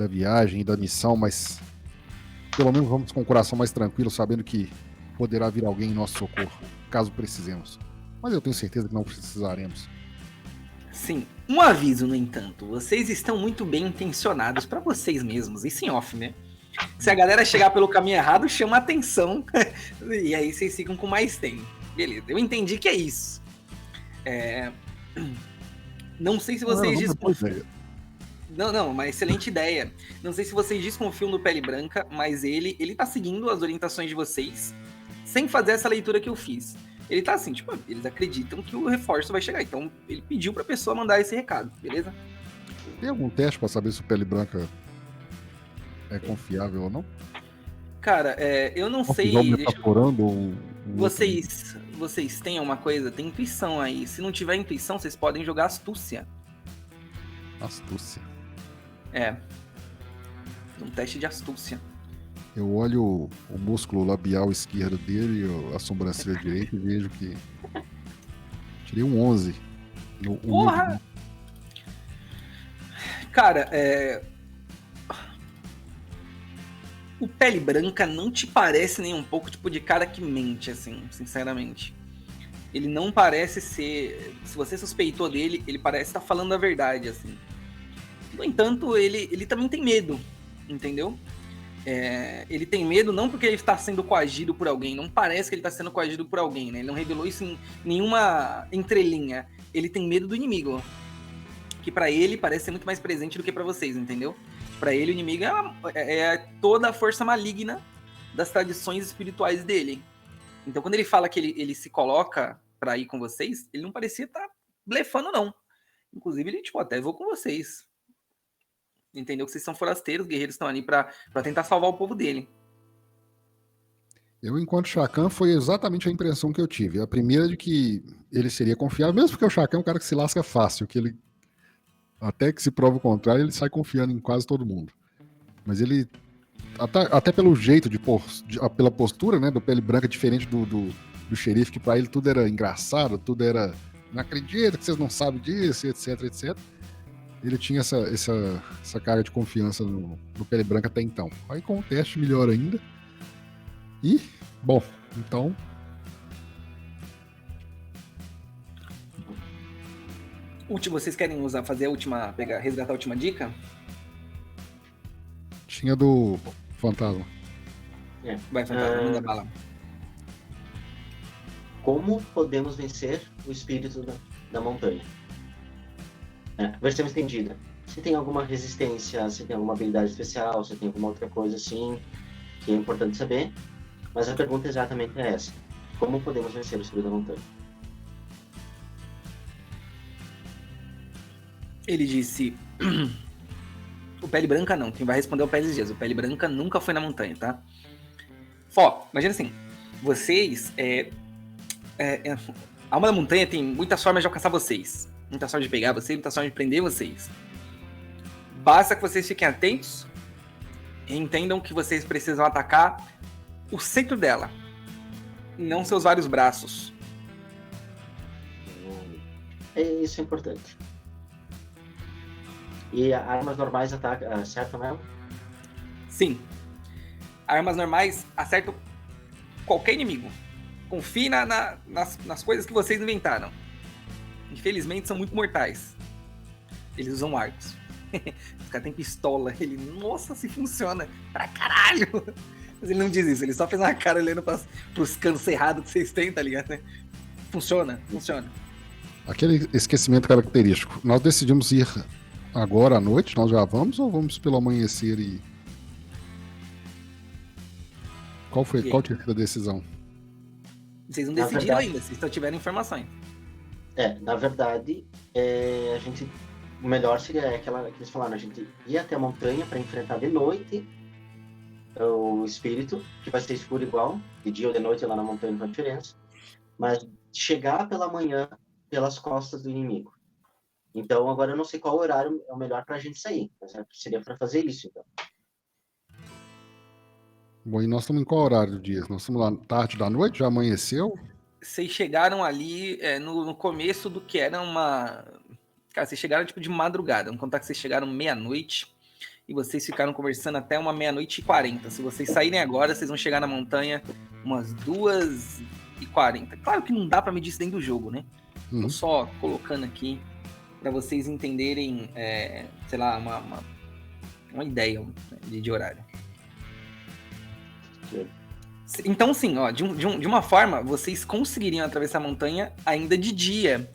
viagem e da missão, mas pelo menos vamos com o coração mais tranquilo, sabendo que poderá vir alguém em nosso socorro, caso precisemos. Mas eu tenho certeza que não precisaremos. Sim, um aviso, no entanto. Vocês estão muito bem intencionados pra vocês mesmos, isso em off, né? Se a galera chegar pelo caminho errado, chama atenção. E aí vocês ficam com mais tempo. Beleza, eu entendi que é isso. Não sei se vocês desconfiam. Não, uma excelente ideia. Não sei se vocês desconfiam do Pele Branca, mas ele tá seguindo as orientações de vocês sem fazer essa leitura que eu fiz. Ele tá assim, tipo, eles acreditam que o reforço vai chegar. Então, ele pediu pra pessoa mandar esse recado, beleza? Tem algum teste pra saber se o Pele Branca é confiável ou não? Cara, eu não sei. Metaforando Vocês têm uma coisa? Tem intuição aí. Se não tiver intuição, vocês podem jogar astúcia. Astúcia. Um teste de astúcia. Eu olho o músculo labial esquerdo dele, a sobrancelha direita, e vejo que tirei um 11. Porra! Cara, o Pele Branca não te parece nem um pouco tipo de cara que mente, assim, sinceramente. Ele não parece ser... Se você suspeitou dele, ele parece estar falando a verdade, assim. No entanto, ele também tem medo, entendeu? Ele tem medo não porque ele está sendo coagido por alguém, não parece que ele está sendo coagido por alguém, né? Ele não revelou isso em nenhuma entrelinha. Ele tem medo do inimigo, que pra ele parece ser muito mais presente do que pra vocês, entendeu? Pra ele o inimigo é toda a força maligna das tradições espirituais dele. Então quando ele fala que ele se coloca pra ir com vocês, ele não parecia estar blefando, não. Inclusive ele, tipo, até vou com vocês. Entendeu? Que vocês são forasteiros, guerreiros estão ali pra tentar salvar o povo dele. Eu, enquanto Chacan, foi exatamente a impressão que eu tive. A primeira de que ele seria confiável, mesmo porque o Chacan é um cara que se lasca fácil, que ele, até que se prova o contrário, ele sai confiando em quase todo mundo. Mas ele, até pelo jeito, pela postura, né, do Pele Branca, diferente do xerife, que pra ele tudo era engraçado, tudo era, não acredito que vocês não sabem disso, etc, etc. Ele tinha essa cara de confiança no Pele Branca até então. Aí com o teste melhor ainda. E, bom, então... Vocês querem resgatar a última dica? Tinha do fantasma. Vai, fantasma, manda bala. Como podemos vencer o espírito da montanha? Versão estendida. Se tem alguma resistência, se tem alguma habilidade especial, se tem alguma outra coisa assim, que é importante saber. Mas a pergunta exatamente é essa. Como podemos vencer o espírito da montanha? Ele disse... O Pele Branca não, quem vai responder é o Pele Dias. O Pele Branca nunca foi na montanha, tá? Imagina assim, vocês... A alma da montanha tem muitas formas de alcançar vocês. Muitas formas de pegar vocês, muitas formas de prender vocês. Basta que vocês fiquem atentos e entendam que vocês precisam atacar o centro dela, não seus vários braços. Isso é importante. E armas normais acertam ela? Sim. Armas normais acertam qualquer inimigo. Confie nas coisas que vocês inventaram. Infelizmente são muito mortais. Eles usam arcos. Os caras têm pistola. Ele, nossa, se funciona pra caralho. Mas ele não diz isso, ele só fez uma cara olhando pros canos cerrados que vocês têm, tá ligado? Funciona. Aquele esquecimento característico. Nós decidimos ir agora à noite, nós já vamos, ou vamos pelo amanhecer e... Qual tinha sido a decisão? Vocês não Na decidiram verdade- ainda, vocês só tiveram informações. Na verdade, o melhor seria aquela que eles falaram, a gente ia até a montanha para enfrentar de noite o espírito, que vai ser escuro igual, de dia ou de noite lá na montanha não faz diferença, mas chegar pela manhã pelas costas do inimigo. Então agora eu não sei qual horário é o melhor para a gente sair, mas seria para fazer isso então. Bom, e nós estamos em qual horário do dia? Nós estamos lá tarde da noite, já amanheceu? Vocês chegaram ali no começo do que era uma... Cara, vocês chegaram tipo de madrugada. Vamos contar que vocês chegaram meia-noite e vocês ficaram conversando até uma 00:40. Se vocês saírem agora, vocês vão chegar na montanha umas 2:40. Claro que não dá pra medir isso dentro do jogo, né? Tô só colocando aqui pra vocês entenderem, sei lá, uma ideia de horário. Então, sim, ó, de uma forma, vocês conseguiriam atravessar a montanha ainda de dia.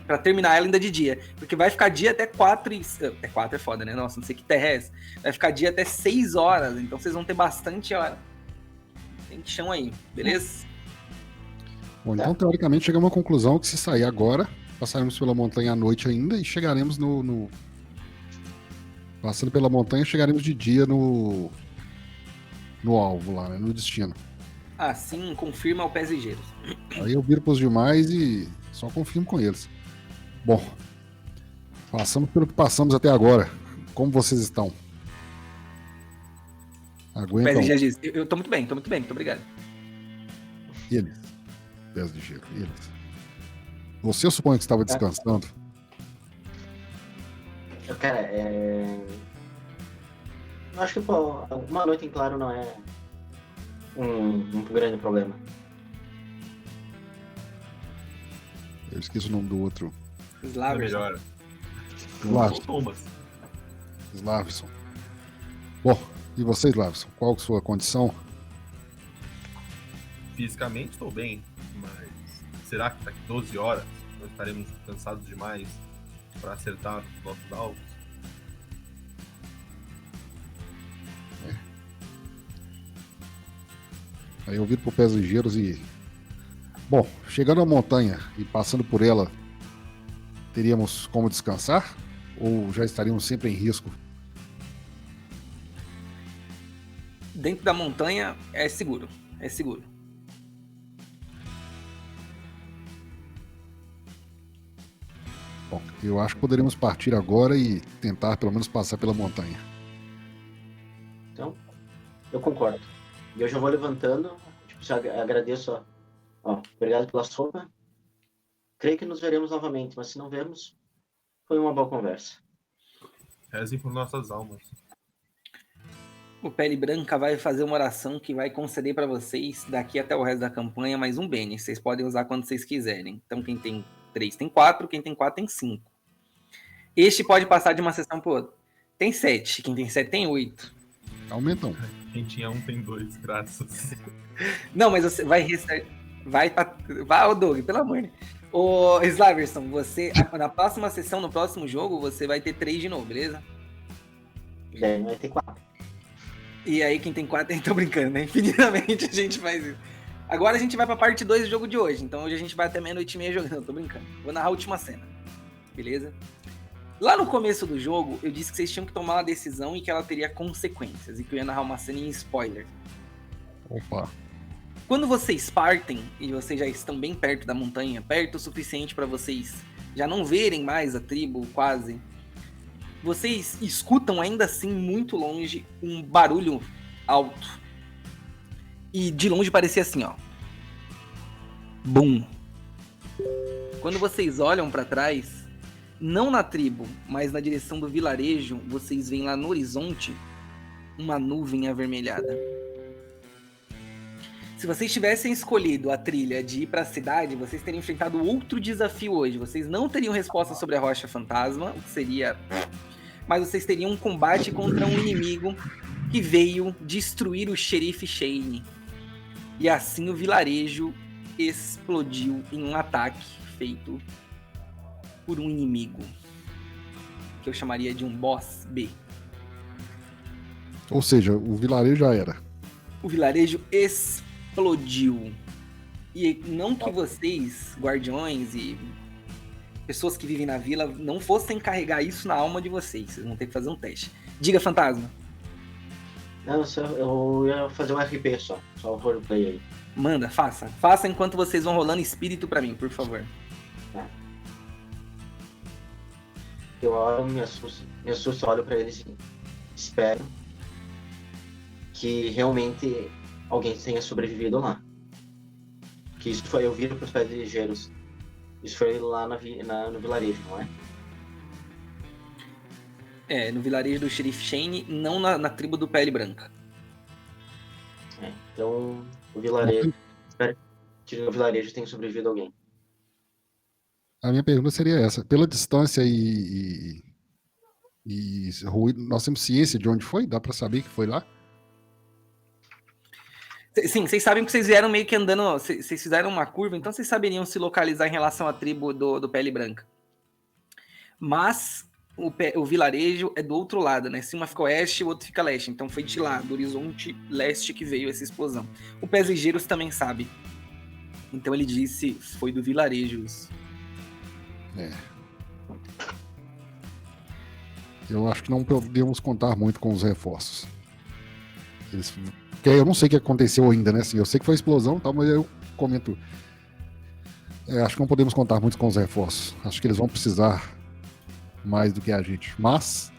Pra terminar ela ainda de dia. Porque vai ficar dia até 4 e... Até 4 é foda, né? Nossa, não sei que terra é essa. Vai ficar dia até 6 horas. Então vocês vão ter bastante hora. Tem chão aí, beleza? Bom, então teoricamente chegamos à conclusão que se sair agora, passaremos pela montanha à noite ainda e chegaremos Passando pela montanha, chegaremos de dia no alvo lá, né, no destino. Assim, confirma o pés ligeiros. Aí eu viro pros demais e só confirmo com eles. Bom, passamos pelo que passamos até agora. Como vocês estão? Pés Aguentam? ligeiros diz, eu tô muito bem, muito obrigado. E eles? Pés ligeiros, e eles? Você, eu suponho que estava descansando. Cara, eu acho que uma noite em claro não é um grande problema. Eu esqueço o nome do outro. É Slavers. melhor. Slavson. Thomas. Slavson. Bom, e você, Slavson? Qual a sua condição? Fisicamente estou bem, mas será que daqui 12 horas nós estaremos cansados demais para acertar os nossos alvos? Aí eu viro pro Pés Ligeiros e... Bom, chegando à montanha e passando por ela, teríamos como descansar? Ou já estaríamos sempre em risco? Dentro da montanha é seguro. É seguro. Bom, eu acho que poderíamos partir agora e tentar pelo menos passar pela montanha. Então, eu concordo. E eu já vou levantando, agradeço, obrigado pela sopa. Creio que nos veremos novamente, mas se não vermos, foi uma boa conversa. Rezem por nossas almas. O Pele Branca vai fazer uma oração que vai conceder para vocês, daqui até o resto da campanha, mais um bene. Vocês podem usar quando vocês quiserem. Então, quem tem 3 tem 4, quem tem 4 tem 5. Este pode passar de uma sessão para outra. Tem 7, quem tem 7 tem 8. Aumentam. Quem tinha 1 tem 2, graças. Não, mas você vai restar... Vai, ô Doug, pelo amor de Deus. Ô Slaverson, você, na próxima sessão, no próximo jogo, você vai ter 3 de novo, beleza? Daí vai ter 4. E aí quem tem 4, tô brincando, né? Infinitamente a gente faz isso. Agora a gente vai pra parte 2 do jogo de hoje. Então hoje a gente vai até 00:30 jogando, tô brincando. Vou narrar a última cena, beleza? Lá no começo do jogo, eu disse que vocês tinham que tomar uma decisão e que ela teria consequências. E que eu ia narrar uma cena em spoiler. Opa. Quando vocês partem, e vocês já estão bem perto da montanha, perto o suficiente para vocês já não verem mais a tribo, quase, vocês escutam ainda assim, muito longe, um barulho alto. E de longe parecia assim, ó. Bum. Quando vocês olham para trás, não na tribo, mas na direção do vilarejo, vocês veem lá no horizonte uma nuvem avermelhada. Se vocês tivessem escolhido a trilha de ir para a cidade, vocês teriam enfrentado outro desafio hoje. Vocês não teriam resposta sobre a Rocha Fantasma, o que seria... Mas vocês teriam um combate contra um inimigo que veio destruir o xerife Shane. E assim o vilarejo explodiu em um ataque feito por um inimigo, que eu chamaria de um boss B. Ou seja, o vilarejo já era. O vilarejo explodiu. E não que vocês, guardiões e pessoas que vivem na vila, não fossem carregar isso na alma de vocês. Vocês vão ter que fazer um teste. Diga, fantasma. Não, eu ia fazer um RP só o roleplay aí. Manda, faça. Faça enquanto vocês vão rolando espírito pra mim, por favor. Eu olho, me assusto, olho pra eles e espero que realmente alguém tenha sobrevivido lá. Que isso foi, eu viro pros pés ligeiros. Isso foi lá no vilarejo, não é? É, no vilarejo do Xerife Shane, não na tribo do Pele Branca. Então, o vilarejo... Espero que no vilarejo tenha sobrevivido alguém. A minha pergunta seria essa. Pela distância e ruído, nós temos ciência de onde foi? Dá pra saber que foi lá? Sim, vocês sabem que vocês vieram meio que andando, vocês fizeram uma curva, então vocês saberiam se localizar em relação à tribo do Pele Branca. Mas o vilarejo é do outro lado, né? Se uma fica oeste, o outro fica leste. Então foi de lá, do horizonte leste, que veio essa explosão. O Pés Ligeiros também sabe. Então ele disse, foi do vilarejo isso. Eu acho que não podemos contar muito com os reforços. Porque eu não sei o que aconteceu ainda, né? Assim, eu sei que foi explosão e tal, mas eu comento. Acho que não podemos contar muito com os reforços. Acho que eles vão precisar mais do que a gente. Mas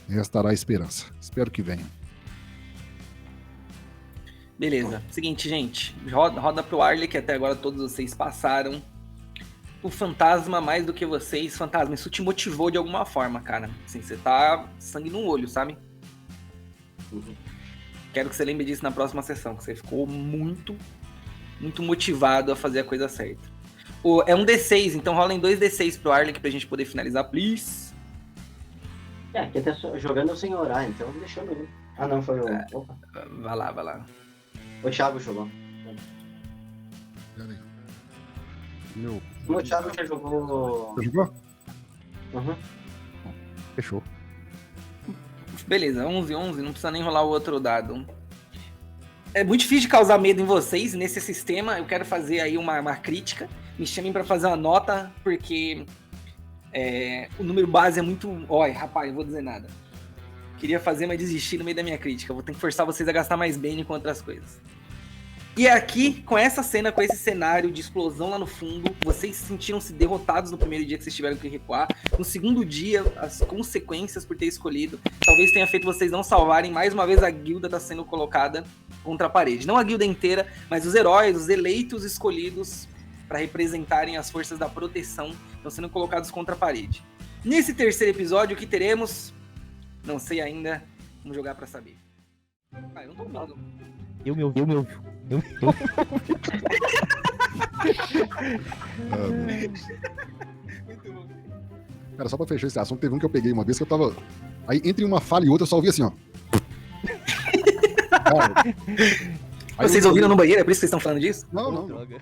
restará a esperança. Espero que venham. Beleza. Seguinte, gente. Roda pro Arley, que até agora todos vocês passaram. O fantasma, mais do que vocês. Fantasma, isso te motivou de alguma forma, cara. Assim, você tá sangue no olho, sabe? Quero que você lembre disso na próxima sessão, que você ficou muito, muito motivado a fazer a coisa certa. É um D6, então rolem 2 D6 pro Arley pra gente poder finalizar, please. Aqui tá jogando sem orar, então deixa eu ver. Ah, não, foi o... Opa. Vai lá. O Thiago jogou. O Thiago já jogou... Você jogou? Uhum. Fechou. Beleza, 11, não precisa nem rolar o outro dado. É muito difícil de causar medo em vocês nesse sistema. Eu quero fazer aí uma crítica. Me chamem pra fazer uma nota, porque o número base é muito... Olha, rapaz, não vou dizer nada. Queria fazer, mas desisti no meio da minha crítica. Vou ter que forçar vocês a gastar mais bem com outras coisas. E aqui, com essa cena, com esse cenário de explosão lá no fundo, vocês sentiram-se derrotados no primeiro dia que vocês tiveram que recuar. No segundo dia, as consequências por ter escolhido talvez tenha feito vocês não salvarem. Mais uma vez, a guilda está sendo colocada contra a parede. Não a guilda inteira, mas os heróis, os eleitos escolhidos para representarem as forças da proteção estão sendo colocados contra a parede. Nesse terceiro episódio, o que teremos? Não sei ainda. Vamos jogar para saber. Eu não tô ouvindo. Eu me ouvi. Cara, só pra fechar esse assunto, teve um que eu peguei uma vez que eu tava... Aí, entre uma fala e outra, eu só ouvi assim, ó. Cara, Vocês ouviram no banheiro? É por isso que vocês estão falando disso? Não. Droga.